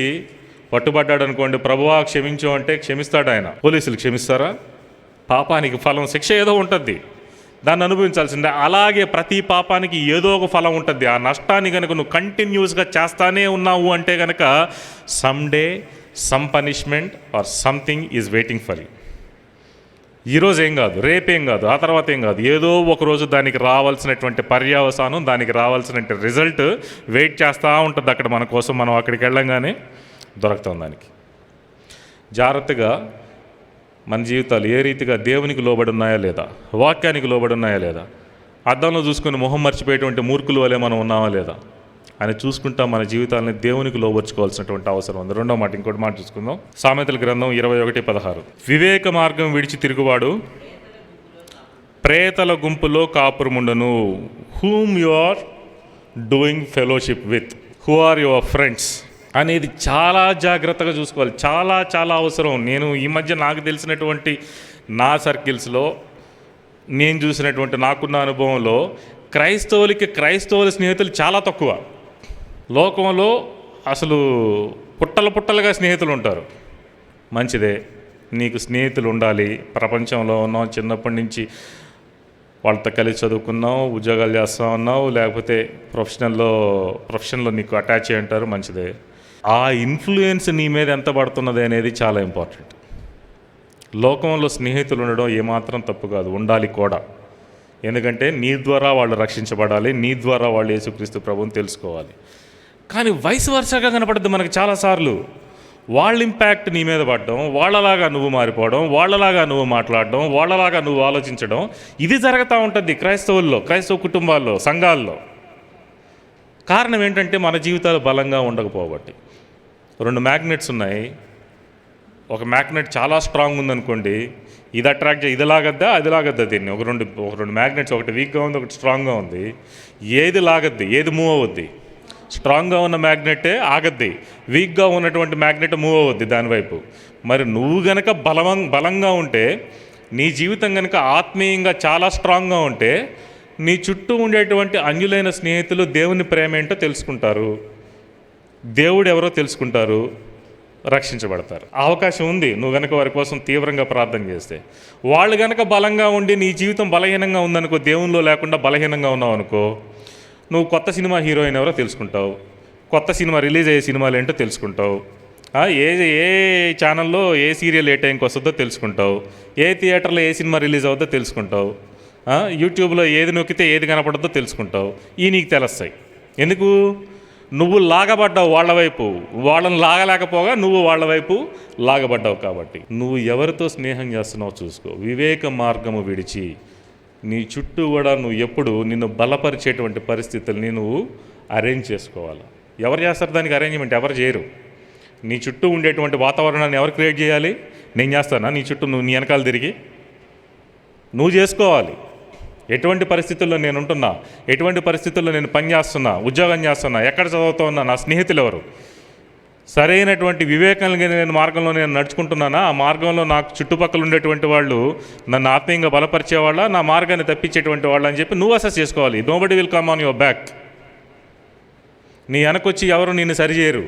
పట్టుబడ్డాడు అనుకోండి, ప్రభువా క్షమించు అంటే క్షమిస్తాడు ఆయన. పోలీసులు క్షమిస్తారా? పాపానికి ఫలం, శిక్ష ఏదో ఉంటుంది, దాన్ని అనుభవించాల్సిందే. అలాగే ప్రతి పాపానికి ఏదో ఒక ఫలం ఉంటుంది. ఆ నష్టాన్ని కనుక నువ్వు కంటిన్యూస్గా చేస్తానే ఉన్నావు అంటే కనుక someday some punishment or something is waiting for you. ఈరోజు ఏం కాదు, రేపేం కాదు, ఆ తర్వాత ఏం కాదు, ఏదో ఒకరోజు దానికి రావాల్సినటువంటి పర్యావసానం, దానికి రావాల్సినటువంటి రిజల్ట్ వెయిట్ చేస్తూ ఉంటుంది అక్కడ మన కోసం. మనం అక్కడికి వెళ్ళంగానే దొరుకుతాం దానికి. జాగ్రత్తగా మన జీవితాలు ఏ రీతిగా దేవునికి లోబడి ఉన్నాయా లేదా, వాక్యానికి లోబడి ఉన్నాయా లేదా, అద్దంలో చూసుకుని మొహం మర్చిపోయేటువంటి మూర్ఖుల వలె మనం ఉన్నామా లేదా అని చూసుకుంటా మన జీవితాలని దేవునికి లోబర్చుకోవాల్సినటువంటి అవసరం ఉంది. రెండో మాట, ఇంకోటి మాట చూసుకుందాం. సామెతల గ్రంథం 21:16. వివేక మార్గం విడిచి తిరుగువాడు ప్రేతల గుంపులో కాపురముండును. Whom you are doing fellowship with, who are your friends అనేది చాలా జాగ్రత్తగా చూసుకోవాలి. చాలా చాలా అవసరం. నేను ఈ మధ్య నాకు తెలిసినటువంటి నా సర్కిల్స్లో నేను చూసినటువంటి నాకున్న అనుభవంలో క్రైస్తవుల స్నేహితులు చాలా తక్కువ. లోకంలో అసలు పుట్టలుగా స్నేహితులు ఉంటారు. మంచిదే, నీకు స్నేహితులు ఉండాలి. ప్రపంచంలో ఉన్నావు, చిన్నప్పటి నుంచి వాళ్ళతో కలిసి చదువుకున్నావు, ఉద్యోగాలు చేస్తూ ఉన్నావు, లేకపోతే ప్రొఫెషన్లో నీకు అటాచ్ అయి ఉంటారు, మంచిదే. ఆ ఇన్ఫ్లుయెన్స్ నీ మీద ఎంత పడుతున్నది అనేది చాలా ఇంపార్టెంట్. లోకంలో స్నేహితులు ఉండడం ఏమాత్రం తప్పు కాదు, ఉండాలి కూడా. ఎందుకంటే నీ ద్వారా వాళ్ళు రక్షించబడాలి, నీ ద్వారా వాళ్ళు యేసుక్రీస్తు ప్రభువుని తెలుసుకోవాలి. కానీ వయసు వరుసగా కనపడుద్ది మనకు చాలాసార్లు. వాళ్ళ ఇంపాక్ట్ నీ మీద పడడం, వాళ్ళలాగా నువ్వు మారిపోవడం, వాళ్ళలాగా నువ్వు మాట్లాడడం, వాళ్ళలాగా నువ్వు ఆలోచించడం, ఇది జరుగుతూ ఉంటుంది క్రైస్తవ కుటుంబాల్లో, సంఘాల్లో. కారణం ఏంటంటే మన జీవితాలు బలంగా ఉండకపోబట్టి. 2 మ్యాగ్నెట్స్ ఉన్నాయి. ఒక మ్యాగ్నెట్ చాలా స్ట్రాంగ్ ఉందనుకోండి, ఇది అట్రాక్ట్ ఇది లాగద్దా అది లాగద్దా దీన్ని. ఒక రెండు మ్యాగ్నెట్స్, ఒకటి వీక్గా ఉంది, ఒకటి స్ట్రాంగ్గా ఉంది. ఏది లాగద్ది, ఏది మూవ్ అవుద్ది? స్ట్రాంగ్గా ఉన్న మ్యాగ్నెట్టే ఆగద్ది, వీక్గా ఉన్నటువంటి మ్యాగ్నెట్ మూవ్ అవుద్ది దానివైపు. మరి నువ్వు గనక బలంగా ఉంటే, నీ జీవితం కనుక ఆత్మీయంగా చాలా స్ట్రాంగ్గా ఉంటే, నీ చుట్టూ ఉండేటువంటి అన్యులైన స్నేహితులు దేవుని ప్రేమ ఏంటో తెలుసుకుంటారు, దేవుడు ఎవరో తెలుసుకుంటారు, రక్షించబడతారు. అవకాశం ఉంది నువ్వు గనక వారి కోసం తీవ్రంగా ప్రార్థన చేస్తే. వాళ్ళు గనక బలంగా ఉండి నీ జీవితం బలహీనంగా ఉందనుకో, దేవునిలో లేకుండా బలహీనంగా ఉన్నావు అనుకో, నువ్వు కొత్త సినిమా హీరోయిన్ ఎవరో తెలుసుకుంటావు, కొత్త సినిమా రిలీజ్ అయ్యే సినిమాలు ఏంటో తెలుసుకుంటావు, ఏ ఏ ఛానల్లో ఏ సీరియల్ ఏ టైంకి వస్తుందో తెలుసుకుంటావు, ఏ థియేటర్లో ఏ సినిమా రిలీజ్ అవుతుందో తెలుసుకుంటావు, యూట్యూబ్లో ఏది నొక్కితే ఏది కనపడద్దో తెలుసుకుంటావు. ఈ నీకు తెలుస్తాయి. ఎందుకు? నువ్వు లాగబడ్డావు వాళ్ళ వైపు, వాళ్ళని లాగలేకపోగా నువ్వు వాళ్ళ వైపు లాగబడ్డావు. కాబట్టి నువ్వు ఎవరితో స్నేహం చేస్తున్నావు చూసుకో. వివేక మార్గము విడిచి నీ చుట్టూ కూడా నువ్వు ఎప్పుడు నిన్ను బలపరిచేటువంటి పరిస్థితుల్ని నువ్వు అరేంజ్ చేసుకోవాలి. ఎవరు చేస్తారు దానికి అరేంజ్మెంట్? ఎవరు చేయరు. నీ చుట్టూ ఉండేటువంటి వాతావరణాన్ని ఎవరు క్రియేట్ చేయాలి? నేను చేస్తానా? నీ చుట్టూ నువ్వు నీ వెనకాల తిరిగి నువ్వు చేసుకోవాలి. ఎటువంటి పరిస్థితుల్లో నేను ఉంటున్నా, ఎటువంటి పరిస్థితుల్లో నేను పని చేస్తున్నా, ఉద్యోగం చేస్తున్నా, ఎక్కడ చదువుతూ ఉన్నా, నా స్నేహితులు ఎవరు, సరైనటువంటి వివేకంగా నేను మార్గంలో నేను నడుచుకుంటున్నానా, ఆ మార్గంలో నాకు చుట్టుపక్కల ఉండేటువంటి వాళ్ళు నన్ను ఆత్మీయంగా బలపరిచేవాళ్ళ, నా మార్గాన్ని తప్పించేటువంటి వాళ్ళు అని చెప్పి నువ్వు అసెస్ చేసుకోవాలి. Nobody will come on your back. నీ వెనకొచ్చి ఎవరు నిన్ను సరిచేయరు.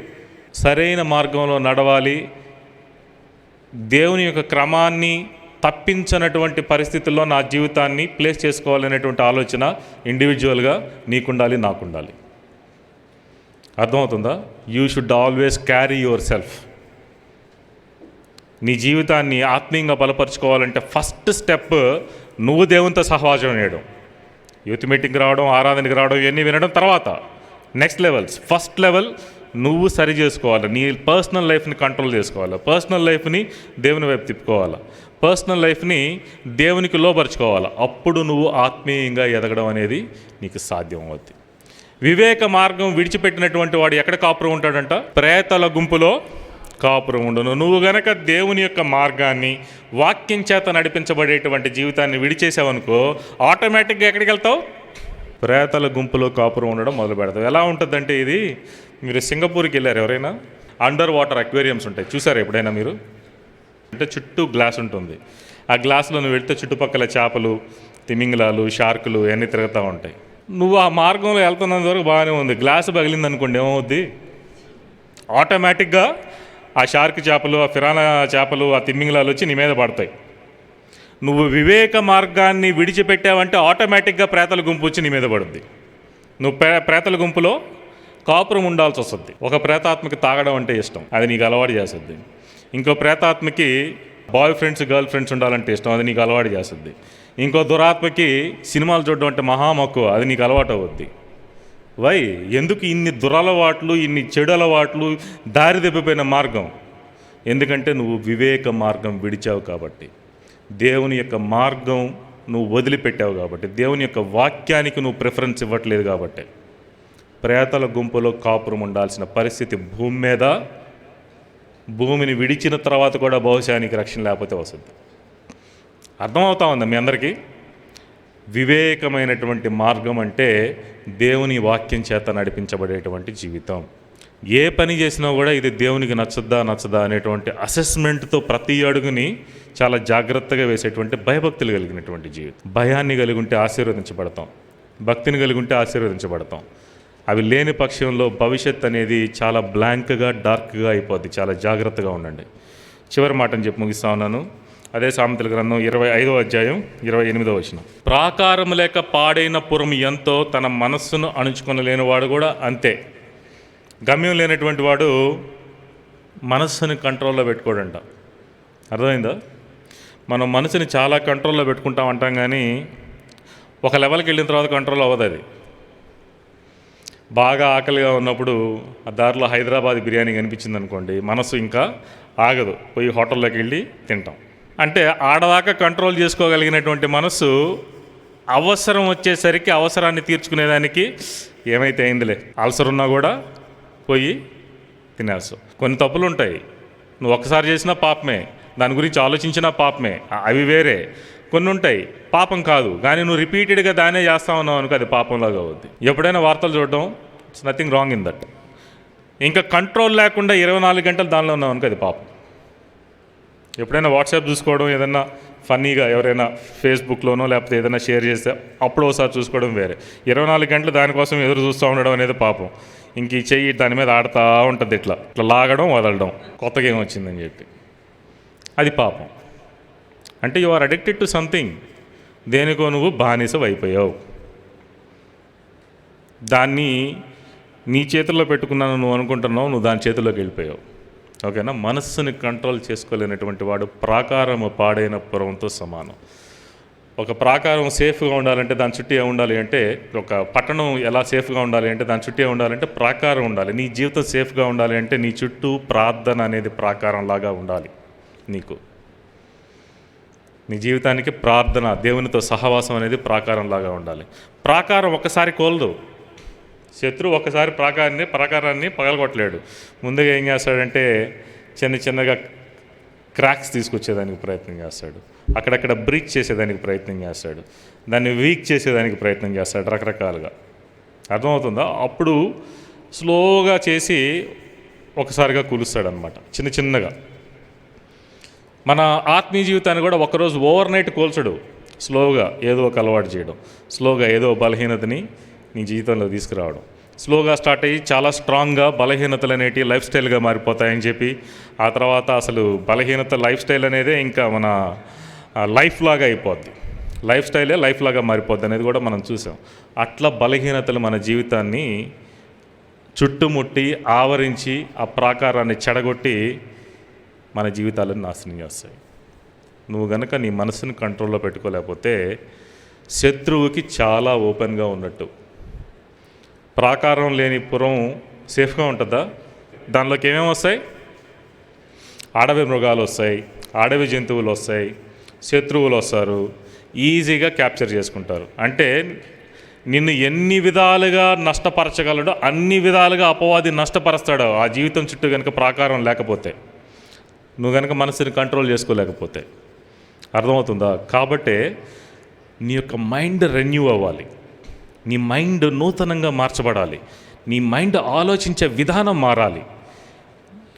సరైన మార్గంలో నడవాలి. దేవుని యొక్క క్రమాన్ని తప్పించినటువంటి పరిస్థితుల్లో నా జీవితాన్ని ప్లేస్ చేసుకోవాలనేటువంటి ఆలోచన ఇండివిజువల్గా నీకుండాలి, నాకుండాలి. అర్థమవుతుందా? You should always carry your self. నీ జీవితాన్ని ఆత్మీయంగా బలపరుచుకోవాలంటే ఫస్ట్ స్టెప్ నువ్వు దేవునితో సహవాసం చేయడం. యూత్ మీటింగ్కి రావడం, ఆరాధనకి రావడం, ఇవన్నీ వినడం తర్వాత నెక్స్ట్ లెవెల్స్. ఫస్ట్ లెవెల్ నువ్వు సరి చేసుకోవాలి. నీ పర్సనల్ లైఫ్ని కంట్రోల్ చేసుకోవాలి. పర్సనల్ లైఫ్ని దేవుని వైపు తిప్పుకోవాలి. పర్సనల్ లైఫ్ని దేవునికి లోపరుచుకోవాలి. అప్పుడు నువ్వు ఆత్మీయంగా ఎదగడం అనేది నీకు సాధ్యం అవుతుంది. వివేక మార్గం విడిచిపెట్టినటువంటి వాడు ఎక్కడ కాపురం ఉంటాడంట? ప్రేతల గుంపులో కాపురం ఉండును. నువ్వు గనక దేవుని యొక్క మార్గాన్ని, వాక్యం చేత నడిపించబడేటువంటి జీవితాన్ని విడిచేసావనుకో, ఆటోమేటిక్గా ఎక్కడికి వెళ్తావు? ప్రేతల గుంపులో కాపురం ఉండడం మొదలు పెడతావు. ఎలా ఉంటుందంటే, ఇది మీరు సింగపూర్కి వెళ్ళారు ఎవరైనా? అండర్ వాటర్ అక్వేరియంస్ ఉంటాయి, చూసారు ఎప్పుడైనా మీరు? అంటే చుట్టూ గ్లాస్ ఉంటుంది. ఆ గ్లాసులో నువ్వు వెళ్తే చుట్టుపక్కల చేపలు, తిమింగలాలు, షార్కులు ఇవన్నీ తిరుగుతూ ఉంటాయి. నువ్వు ఆ మార్గంలో వెళ్తున్నంత వరకు బాగానే ఉంది. గ్లాసు పగిలింది అనుకోండి, ఏమవుద్ది? ఆటోమేటిక్గా ఆ షార్క్ చేపలు, ఆ ఫిరానా చేపలు, ఆ తిమింగలాలు వచ్చి నీ మీద పడతాయి. నువ్వు వివేక మార్గాన్ని విడిచిపెట్టావంటే ఆటోమేటిక్గా ప్రేతల గుంపు వచ్చి నీ మీద పడుద్ది. నువ్వు ప్రేతల గుంపులో కాపురం ఉండాల్సి వస్తుంది. ఒక ప్రేతాత్మకి తాగడం అంటే ఇష్టం, అది నీకు అలవాటు చేస్తుంది. ఇంకో ప్రేతాత్మకి బాయ్ ఫ్రెండ్స్, గర్ల్ ఫ్రెండ్స్ ఉండాలంటే ఇష్టం, అది నీకు అలవాటు చేస్తుంది. ఇంకో దురాత్మకి సినిమాలు చూడడం అంటే మహామక్కువ, అది నీకు అలవాటు అవుద్ది. వై? ఎందుకు ఇన్ని దురలవాట్లు, ఇన్ని చెడు అలవాట్లు, దారి దెబ్బపోయిన మార్గం? ఎందుకంటే నువ్వు వివేక మార్గం విడిచావు కాబట్టి, దేవుని యొక్క మార్గం నువ్వు వదిలిపెట్టావు కాబట్టి, దేవుని యొక్క వాక్యానికి నువ్వు ప్రిఫరెన్స్ ఇవ్వట్లేదు కాబట్టి. ప్రేతల గుంపులో కాపురం ఉండాల్సిన పరిస్థితి భూమి మీద, భూమిని విడిచిన తర్వాత కూడా బహుశా నీకు రక్షణ లేకపోతే వస్తుంది. అర్థమవుతా ఉందా మీ అందరికీ? వివేకమైనటువంటి మార్గం అంటే దేవుని వాక్యం చేత నడిపించబడేటువంటి జీవితం. ఏ పని చేసినా కూడా ఇది దేవునికి నచ్చదా అనేటువంటి అసెస్మెంట్తో ప్రతి అడుగుని చాలా జాగ్రత్తగా వేసేటువంటి భయభక్తులు కలిగినటువంటి జీవితం. భయాన్ని కలిగి ఉంటే ఆశీర్వదించబడతాం, భక్తిని కలిగి ఉంటే ఆశీర్వదించబడతాం. అవి లేని పక్షంలో భవిష్యత్ అనేది చాలా బ్లాంక్గా, డార్క్గా అయిపోద్ది. చాలా జాగ్రత్తగా ఉండండి. చివరి మాటని చెప్పి ముగిస్తా ఉన్నాను. అదే సామెతల గ్రంథం 25వ అధ్యాయం 28వ వచనం. ప్రాకారం లేక పాడైన పురం ఎంతో, తన మనస్సును అణుచుకొనలేనివాడు కూడా అంతే. గమ్యం లేనటువంటి వాడు మనస్సుని కంట్రోల్లో పెట్టుకోడంట. అర్థమైందా? మనం మనసుని చాలా కంట్రోల్లో పెట్టుకుంటాం అంటాం, కానీ ఒక లెవెల్కి వెళ్ళిన తర్వాత కంట్రోల్ అవ్వదు. అది బాగా ఆకలిగా ఉన్నప్పుడు ఆ దారిలో హైదరాబాద్ బిర్యానీ కనిపించింది అనుకోండి, మనసు ఇంకా ఆగదు, పోయి హోటల్లోకి వెళ్ళి తింటాం. అంటే ఆడదాకా కంట్రోల్ చేసుకోగలిగినటువంటి మనసు అవసరం వచ్చేసరికి అవసరాన్ని తీర్చుకునేదానికి ఏమైతే అయిందిలే, అల్సర్ ఉన్నా కూడా పోయి తినేస్తాం. కొన్ని తప్పులు ఉంటాయి, నువ్వు ఒక్కసారి చేసినా పాపమే, దాని గురించి ఆలోచించినా పాపమే, అవి వేరే. కొన్ని ఉంటాయి పాపం కాదు, కానీ నువ్వు రిపీటెడ్గా దానే చేస్తా ఉన్నావు అనుకో, అది పాపంలాగా అవుద్ది. ఎప్పుడైనా వార్తలు చూడడం, it's nothing wrong in that. ఇంకా కంట్రోల్ లేకుండా 24 గంటలు దానిలో ఉన్నావు అనుకో, అది పాపం. ఎప్పుడైనా వాట్సాప్ చూసుకోవడం, ఏదైనా ఫన్నీగా ఎవరైనా ఫేస్బుక్లోనో లేకపోతే ఏదైనా షేర్ చేస్తే అప్పుడు ఒకసారి చూసుకోవడం వేరే. 24 గంటలు దానికోసం ఎదురు చూస్తూ ఉండడం అనేది పాపం. ఇంక ఈ చెయ్యి దాని మీద ఆడుతూ ఉంటుంది, ఇట్లా లాగడం వదలడం, కొత్తగా ఏం వచ్చిందని చెప్పి. అది పాపం. అంటే you are addicted to something. దేనికో నువ్వు బానిస అయిపోయావు. దాన్ని నీ చేతుల్లో పెట్టుకున్నాను నువ్వు అనుకుంటున్నావు, నువ్వు దాని చేతుల్లోకి వెళ్ళిపోయావు. ఓకేనా? మనస్సుని కంట్రోల్ చేసుకోలేనటువంటి వాడు ప్రాకారము పాడైన పురంతో సమానం. ఒక ప్రాకారం సేఫ్గా ఉండాలంటే దాని చుట్టూ ఏముండాలి అంటే, ఒక పట్టణం ఎలా సేఫ్గా ఉండాలి అంటే దాని చుట్టూ ఉండాలంటే ప్రాకారం ఉండాలి. నీ జీవితం సేఫ్గా ఉండాలి అంటే నీ చుట్టూ ప్రార్థన అనేది ప్రాకారంలాగా ఉండాలి. నీ జీవితానికి ప్రార్థన, దేవునితో సహవాసం అనేది ప్రాకారంలాగా ఉండాలి. ప్రాకారం ఒక్కసారి కోల్దు. శత్రువు ఒక్కసారి ప్రాకారాన్ని పగలగొట్టలేడు. ముందుగా ఏం చేస్తాడంటే చిన్నగా క్రాక్స్ తీసుకొచ్చేదానికి ప్రయత్నం చేస్తాడు, అక్కడక్కడ బ్రీచ్ చేసేదానికి ప్రయత్నం చేస్తాడు, దాన్ని వీక్ చేసేదానికి ప్రయత్నం చేస్తాడు రకరకాలుగా. అర్థమవుతుందా? అప్పుడు స్లోగా చేసి ఒకసారిగా కూలుస్తాడనమాట, చిన్నగా. మన ఆత్మీయ జీవితాన్ని కూడా ఒకరోజు ఓవర్ నైట్ కోల్చడు. స్లోగా ఏదో ఒక అలవాటు చేయడం, స్లోగా ఏదో బలహీనతని నీ జీవితంలో తీసుకురావడం, స్లోగా స్టార్ట్ అయ్యి చాలా స్ట్రాంగ్గా బలహీనతలు అనేటివి లైఫ్ స్టైల్గా మారిపోతాయని చెప్పి, ఆ తర్వాత అసలు బలహీనత లైఫ్ స్టైల్ అనేదే ఇంకా మన లైఫ్ లాగా అయిపోద్ది. లైఫ్ స్టైలే లైఫ్ లాగా మారిపోద్ది అనేది కూడా మనం చూసాం. అట్లా బలహీనతలు మన జీవితాన్ని చుట్టుముట్టి ఆవరించి ఆ ప్రాకారాన్ని చెడగొట్టి మన జీవితాలను నాశనం చేస్తాయి. నువ్వు గనక నీ మనసుని కంట్రోల్లో పెట్టుకోలేకపోతే శత్రువుకి చాలా ఓపెన్గా ఉన్నట్టు. ప్రాకారం లేని పురం సేఫ్గా ఉంటుందా? దానిలోకి ఏమేమి వస్తాయి? అడవి మృగాలు వస్తాయి, అడవి జంతువులు వస్తాయి, శత్రువులు వస్తారు, ఈజీగా క్యాప్చర్ చేసుకుంటారు. అంటే నిన్ను ఎన్ని విధాలుగా నష్టపరచగలడో అన్ని విధాలుగా అపవాది నష్టపరుస్తాడు ఆ జీవితం చుట్టూ కనుక ప్రాకారం లేకపోతే, నువ్వు కనుక మనసుని కంట్రోల్ చేసుకోలేకపోతే. అర్థమవుతుందా? కాబట్టే నీ యొక్క మైండ్ రెన్యూ అవ్వాలి, నీ మైండ్ నూతనంగా మార్చబడాలి, నీ మైండ్ ఆలోచించే విధానం మారాలి.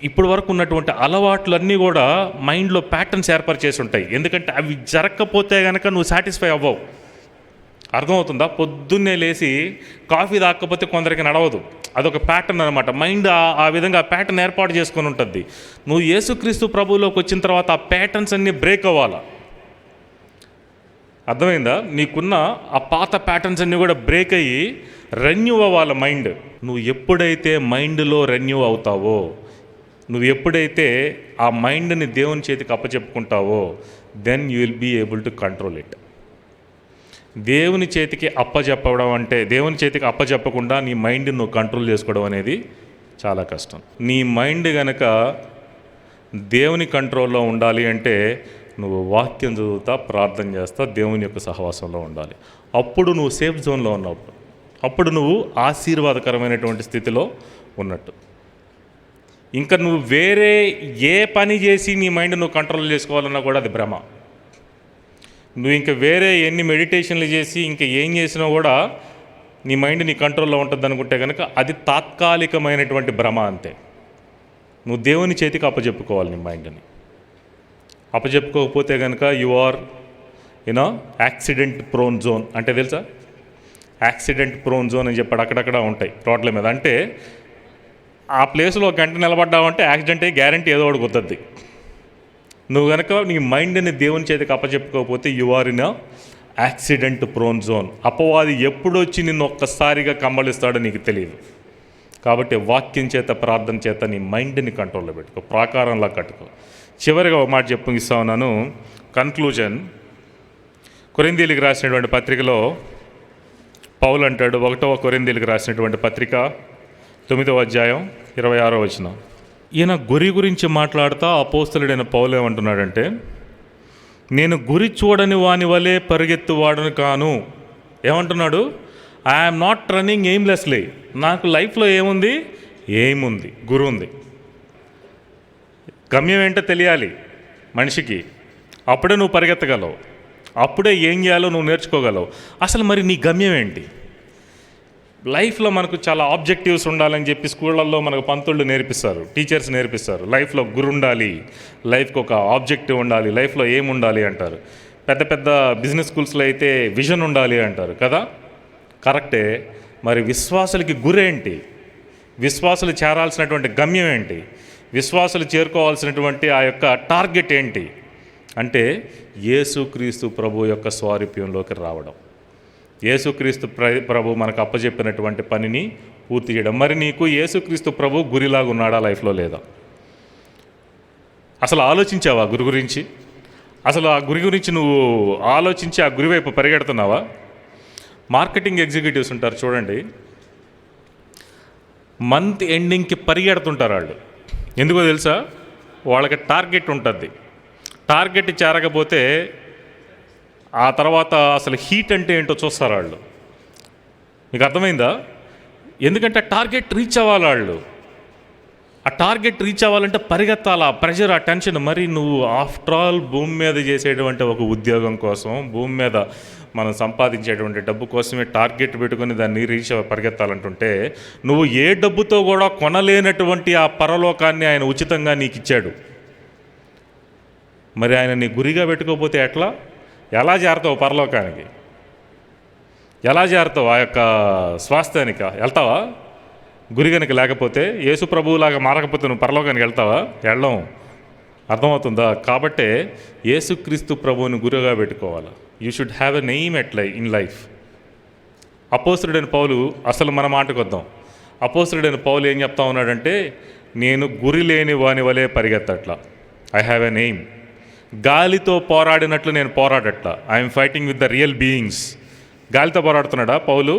ఇప్పటి వరకు ఉన్నటువంటి అలవాట్లన్నీ కూడా మైండ్లో ప్యాటర్న్స్ ఏర్పరిచేసి ఉంటాయి. ఎందుకంటే అవి జరగకపోతే కనుక నువ్వు సాటిస్ఫై అవ్వవు. అర్థమవుతుందా? పొద్దున్నే లేచి కాఫీ తాగకపోతే కొందరికి నడవదు. అదొక ప్యాటర్న్ అనమాట. మైండ్ ఆ విధంగా ఆ ప్యాటర్న్ ఏర్పాటు చేసుకొని ఉంటుంది. నువ్వు యేసుక్రీస్తు ప్రభువులోకి వచ్చిన తర్వాత ఆ ప్యాటర్న్స్ అన్నీ బ్రేక్ అవ్వాలా. అర్థమైందా? నీకున్న ఆ పాత ప్యాటర్న్స్ అన్నీ కూడా బ్రేక్ అయ్యి రెన్యూ అవ్వాలి మైండ్. నువ్వు ఎప్పుడైతే మైండ్లో రెన్యూ అవుతావో, నువ్వు ఎప్పుడైతే ఆ మైండ్ని దేవుని చేతికి అప్పచెప్పుకుంటావో, then you will be able to control it. దేవుని చేతికి అప్పచెప్పడం అంటే, దేవుని చేతికి అప్పచెప్పకుండా నీ మైండ్ని నువ్వు కంట్రోల్ చేసుకోవడం అనేది చాలా కష్టం. నీ మైండ్ కనుక దేవుని కంట్రోల్లో ఉండాలి అంటే నువ్వు వాక్యం చదువుతా, ప్రార్థన చేస్తా, దేవుని యొక్క సహవాసంలో ఉండాలి. అప్పుడు నువ్వు సేఫ్ జోన్లో ఉన్నప్పుడు, అప్పుడు నువ్వు ఆశీర్వాదకరమైనటువంటి స్థితిలో ఉన్నట్టు. ఇంకా నువ్వు వేరే ఏ పని చేసి నీ మైండ్ నువ్వు కంట్రోల్ చేసుకోవాలన్నా కూడా అది భ్రమ. నువ్వు ఇంకా వేరే ఎన్ని మెడిటేషన్లు చేసి ఇంకా ఏం చేసినా కూడా నీ మైండ్ నీ కంట్రోల్లో ఉంటుంది అనుకుంటే కనుక అది తాత్కాలికమైనటువంటి భ్రమ అంతే. నువ్వు దేవుని చేతికి అప్పచెప్పుకోవాలి నీ మైండ్ని. అప్పచెప్పుకోకపోతే కనుక you are accident prone zone అంటే తెలుసా? యాక్సిడెంట్ ప్రోన్ జోన్ అని చెప్పాడు, అక్కడక్కడ ఉంటాయి రోడ్ల మీద. అంటే ఆ ప్లేస్లో ఒక గంట నిలబడ్డావంటే యాక్సిడెంట్ అయ్యి గ్యారంటీ ఏదో ఒకటి కుదరద్ది. నువ్వు కనుక నీ మైండ్ని దేవుని చేతికి అప్పచెప్పుకోకపోతే you are in accident prone zone. అపవాది ఎప్పుడు వచ్చి నిన్ను ఒక్కసారిగా కమ్మలిస్తాడో నీకు తెలియదు. కాబట్టి వాక్యం చేత, ప్రార్థన చేత నీ మైండ్ని కంట్రోల్లో పెట్టుకో, ప్రాకారంలా కట్టుకో. చివరిగా ఒక మాట చెప్పిస్తా ఉన్నాను, కన్క్లూజన్. కొరింథీయులకు రాసినటువంటి పత్రికలో పౌలు అంటాడు, 1వ కొరింథీయులకు రాసినటువంటి పత్రిక 9వ అధ్యాయం 26వ వచనం. ఈయన గురి గురించి మాట్లాడుతూ అపోస్తలుడైన పౌలు ఏమంటున్నాడంటే, నేను గురి చూడని వాని వలె పరిగెత్తువాడను కాను. ఏమంటున్నాడు? I'm not running aimlessly. నాకు లైఫ్లో ఏముంది? ఏముంది? గురి ఉంది. గమ్యం ఏంటో తెలియాలి మనిషికి. అప్పుడే నువ్వు పరిగెత్తగలవు, అప్పుడే ఏం చేయాలో నువ్వు నేర్చుకోగలవు. అసలు మరి నీ గమ్యం ఏంటి? లైఫ్లో మనకు చాలా ఆబ్జెక్టివ్స్ ఉండాలని చెప్పి స్కూళ్ళల్లో మనకు పంతుళ్ళు నేర్పిస్తారు, టీచర్స్ నేర్పిస్తారు. లైఫ్లో గురి ఉండాలి, లైఫ్కి ఒక ఆబ్జెక్టివ్ ఉండాలి, లైఫ్లో ఏం ఉండాలి అంటారు. పెద్ద పెద్ద బిజినెస్ స్కూల్స్లో అయితే విజన్ ఉండాలి అంటారు కదా. కరెక్టే. మరి విశ్వాసులకి గురేంటి? విశ్వాసులు చేరాల్సినటువంటి గమ్యం ఏంటి? విశ్వాసులు చేరుకోవాల్సినటువంటి ఆ యొక్క టార్గెట్ ఏంటి అంటే యేసుక్రీస్తు ప్రభు యొక్క స్వారూప్యంలోకి రావడం, యేసుక్రీస్తు ప్రభు మనకు అప్పచెప్పినటువంటి పనిని పూర్తి చేయడం. మరి నీకు యేసుక్రీస్తు ప్రభు గురిలాగా ఉన్నాడా లైఫ్లో లేదా? అసలు ఆలోచించావా గురి గురించి? అసలు ఆ గురి గురించి నువ్వు ఆలోచించి ఆ గురి వైపు పరిగెడుతున్నావా? మార్కెటింగ్ ఎగ్జిక్యూటివ్స్ ఉంటారు చూడండి, మంత్ ఎండింగ్కి పరిగెడుతుంటారు వాళ్ళు. ఎందుకో తెలుసా? వాళ్ళకి టార్గెట్ ఉంటుంది. టార్గెట్ చేరకపోతే ఆ తర్వాత అసలు హీట్ అంటే ఏంటో చూస్తారు వాళ్ళు. మీకు అర్థమైందా? ఎందుకంటే టార్గెట్ రీచ్ అవ్వాలి వాళ్ళు. ఆ టార్గెట్ రీచ్ అవ్వాలంటే పరిగెత్తాలి, ఆ ప్రెషర్, ఆ టెన్షన్. మరి నువ్వు ఆఫ్టర్ ఆల్ భూమి మీద చేసేటువంటి ఒక ఉద్యోగం కోసం, భూమి మీద మనం సంపాదించేటువంటి డబ్బు కోసమే టార్గెట్ పెట్టుకుని దాన్ని రీచ్ పరిగెత్తాలంటుంటే నువ్వు ఏ డబ్బుతో కూడా కొనలేనటువంటి ఆ పరలోకాన్ని ఆయన ఉచితంగా నీకు ఇచ్చాడు. మరి ఆయన నీ గురిగా పెట్టుకోకపోతే ఎట్లా? ఎలా చేరతావు పరలోకానికి? ఎలా చేరతావు ఆ యొక్క స్వాస్థ్యానికి? వెళ్తావా? గురి కనుక లేకపోతే, యేసు ప్రభువులాగా మారకపోతే నువ్వు పరలోకానికి వెళ్తావా? వెళ్ళం. అర్థమవుతుందా? కాబట్టే యేసుక్రీస్తు ప్రభువుని గురుగా పెట్టుకోవాలి. You should have an aim in life. అపోస్తలుడైన పౌలు, అసలు మన మాటకు వద్దాం. అపోస్తలుడైన పౌలు ఏం చెప్తా ఉన్నాడంటే, నేను గురి లేని వాని వలె పరిగెత్తట్లా. I have an aim. గాలితో పోరాడినట్లు నేను పోరాడట్లా. I am fighting with the real beings. గాలితో పోరాడుతున్నాడా పౌలు?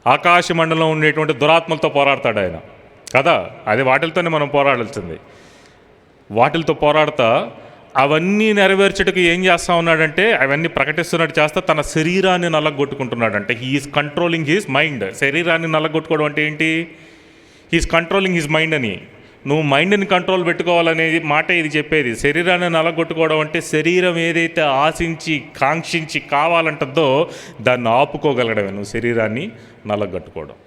ఆకాశ మండలంలో ఉండేటువంటి దురాత్మలతో పోరాడతాడు ఆయన కదా. అది వాటితోనే మనం పోరాడాల్సింది. వాటితో పోరాడతా అవన్నీ నెరవేర్చడానికి ఏం చేస్తూ ఉన్నాడంటే, అవన్నీ ప్రకటిస్తున్నట్టు చేస్తా తన శరీరాన్ని నల్లగొట్టుకుంటున్నాడంటే హీఈస్ కంట్రోలింగ్ హిస్ మైండ్. శరీరాన్ని నల్లగొట్టుకోవడం అంటే ఏంటి? హీఈస్ కంట్రోలింగ్ హిస్ మైండ్ అని. నువ్వు మైండ్ని కంట్రోల్ పెట్టుకోవాలనేది మాట ఇది చెప్పేది. శరీరాన్ని నల్లగొట్టుకోవడం అంటే శరీరం ఏదైతే ఆశించి కాంక్షించి కావాలంటుందో దాన్ని ఆపుకోగలగడమే నువ్వు శరీరాన్ని నల్లగొట్టుకోవడం.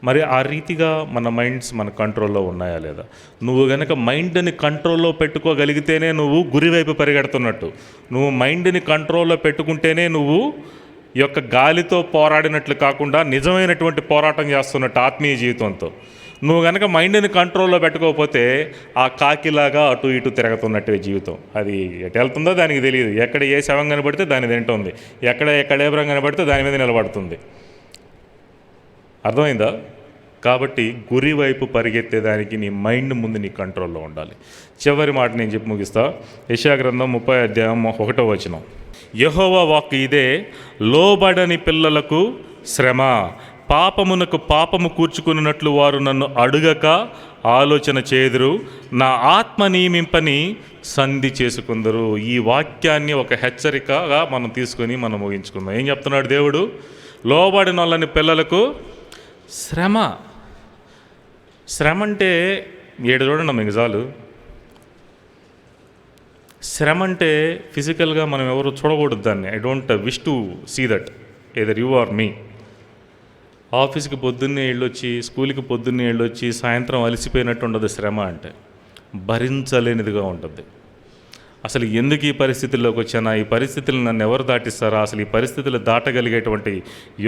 మరి ఆ రీతిగా మన మైండ్స్ మన కంట్రోల్లో ఉన్నాయా లేదా? నువ్వు కనుక మైండ్ని కంట్రోల్లో పెట్టుకోగలిగితేనే నువ్వు గురివైపు పరిగెడుతున్నట్టు. నువ్వు మైండ్ని కంట్రోల్లో పెట్టుకుంటేనే నువ్వు ఈ యొక్క గాలితో పోరాడినట్లు కాకుండా నిజమైనటువంటి పోరాటం చేస్తున్నట్టు ఆత్మీయ జీవితంతో. నువ్వు కనుక మైండ్ని కంట్రోల్లో పెట్టుకోకపోతే ఆ కాకిలాగా అటు ఇటు తిరుగుతున్నట్టే జీవితం. అది ఎటు వెళ్తుందో దానికి తెలియదు. ఎక్కడ ఏ శవం కనబడితే దాన్ని తింటుంది, ఎక్కడ కళేబరం కనబడితే దాని మీద నిలబడుతుంది. అర్థమైందా? కాబట్టి గురి వైపు పరిగెత్తేదానికి నీ మైండ్ ముందు నీ కంట్రోల్లో ఉండాలి. చివరి మాట నేను చెప్పి ముగిస్తా. యెషయా గ్రంథం 30:1 యెహోవా వాక్కు ఇదే, లోబడని పిల్లలకు శ్రమ, పాపమునకు పాపము కూర్చుకున్నట్లు వారు నన్ను అడుగక ఆలోచన చేదురు, నా ఆత్మ నియమింపని సంధి చేసుకుందరు. ఈ వాక్యాన్ని ఒక హెచ్చరికగా మనం తీసుకొని మనం ముగించుకుందాం. ఏం చెప్తున్నాడు దేవుడు? లోబడిన వాళ్ళని పిల్లలకు శ్రమ. శ్రమ అంటే చూడండి మీకు చాలు. శ్రమ అంటే ఫిజికల్గా మనం ఎవరు చూడకూడదు దాన్ని. I don't wish to see that either you are me. ఆఫీస్కి పొద్దున్నే వెళ్ళొచ్చి, స్కూల్కి పొద్దున్నే వెళ్ళొచ్చి సాయంత్రం అలసిపోయినట్టు ఉండదు శ్రమ అంటే. భరించలేనిదిగా ఉంటుంది. అసలు ఎందుకు ఈ పరిస్థితుల్లోకి వచ్చానా? ఈ పరిస్థితులు నన్ను ఎవరు దాటిస్తారా? అసలు ఈ పరిస్థితులు దాటగలిగేటువంటి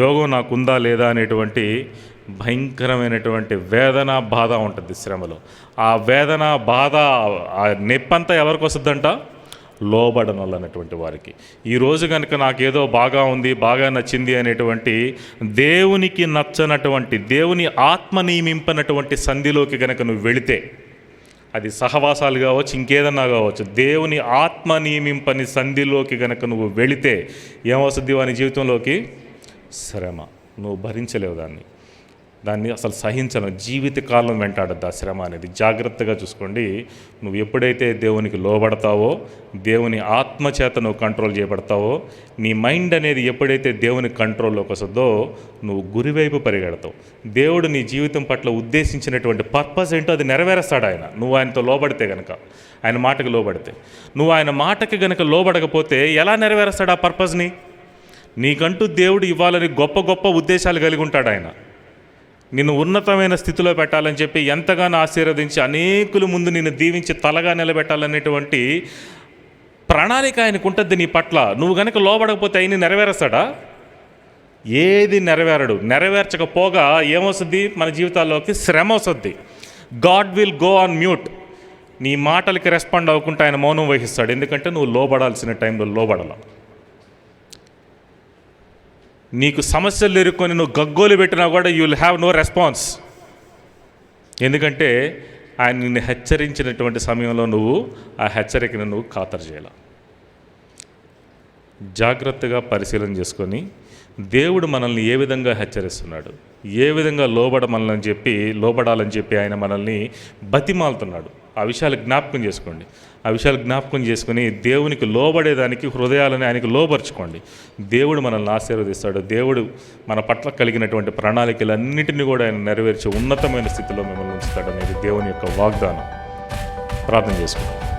యోగం నాకుందా లేదా అనేటువంటి భయంకరమైనటువంటి వేదన, బాధ ఉంటుంది శ్రమలో. ఆ వేదన, బాధ, ఆ నొప్పంతా ఎవరికి వస్తుందంట? లోబడనన్నటువంటి వారికి. ఈరోజు కనుక నాకేదో బాగా ఉంది, బాగా నచ్చింది అనేటువంటి దేవునికి నచ్చనటువంటి, దేవుని ఆత్మ నియమింపనటువంటి సంధిలోకి కనుక నువ్వు వెళితే, అది సహవాసాలు కావచ్చు, ఇంకేదన్నా కావచ్చు, దేవుని ఆత్మ నియమింపని సంధిలోకి కనుక నువ్వు వెళితే ఏమవుతుంది? వాని జీవితంలోకి శ్రమ. నువ్వు భరించలేవు దాన్ని అసలు సహించను. జీవితకాలం వెంటాడద్దు ఆ శ్రమ అనేది. జాగ్రత్తగా చూసుకోండి. నువ్వు ఎప్పుడైతే దేవునికి లోబడతావో, దేవుని ఆత్మచేత నువ్వు కంట్రోల్ చేయబడతావో, నీ మైండ్ అనేది ఎప్పుడైతే దేవుని కంట్రోల్లోకి వస్తుందో నువ్వు గురివైపు పరిగెడతావు. దేవుడు నీ జీవితం పట్ల ఉద్దేశించినటువంటి పర్పస్ ఏంటో అది నెరవేరుస్తాడు ఆయన. నువ్వు ఆయనతో లోబడితే కనుక, ఆయన మాటకు లోబడితే. నువ్వు ఆయన మాటకి కనుక లోబడకపోతే ఎలా నెరవేరుస్తాడు ఆ పర్పస్ని? నీకంటూ దేవుడు ఇవ్వాలని గొప్ప గొప్ప ఉద్దేశాలు కలిగి ఉంటాడు ఆయన. నిన్ను ఉన్నతమైన స్థితిలో పెట్టాలని చెప్పి ఎంతగానో ఆశీర్వదించి అనేకుల ముందు నిన్ను దీవించి తలగా నిలబెట్టాలనేటువంటి ప్రణాళిక ఆయనకు ఉంటుంది నీ పట్ల. నువ్వు కనుక లోబడకపోతే ఆయన్ని నెరవేరుస్తాడా? ఏది నెరవేరడు. నెరవేర్చకపోగా ఏమొస్తుంది మన జీవితాల్లోకి? శ్రమ వస్తుంది. God will go on mute. నీ మాటలకి రెస్పాండ్ అవ్వకుండా ఆయన మౌనం వహిస్తాడు. ఎందుకంటే నువ్వు లోబడాల్సిన టైంలో లోబడాల. నీకు సమస్యలు ఎరుక్కొని నువ్వు గగ్గోలు పెట్టినా కూడా you will have no response. ఎందుకంటే ఆయన నిన్ను హెచ్చరించినటువంటి సమయంలో నువ్వు ఆ హెచ్చరికను నువ్వు ఖాతరు చేయాల. జాగ్రత్తగా పరిశీలన చేసుకొని దేవుడు మనల్ని ఏ విధంగా హెచ్చరిస్తున్నాడు, ఏ విధంగా లోబడాలని చెప్పి ఆయన మనల్ని బతిమాలుతున్నాడు. ఆ విషయాలు జ్ఞాపకం చేసుకోండి. ఆ విషయాలు జ్ఞాపకం చేసుకుని దేవునికి లోబడేదానికి హృదయాలని ఆయనకు లోబరుచుకోండి. దేవుడు మనల్ని ఆశీర్వదిస్తాడు. దేవుడు మన పట్ల కలిగినటువంటి ప్రణాళికలన్నింటినీ కూడా ఆయన నెరవేర్చి ఉన్నతమైన స్థితిలో మిమ్మల్ని ఉంచుతాడు అనేది దేవుని యొక్క వాగ్దానం. ప్రార్థన చేసుకోండి.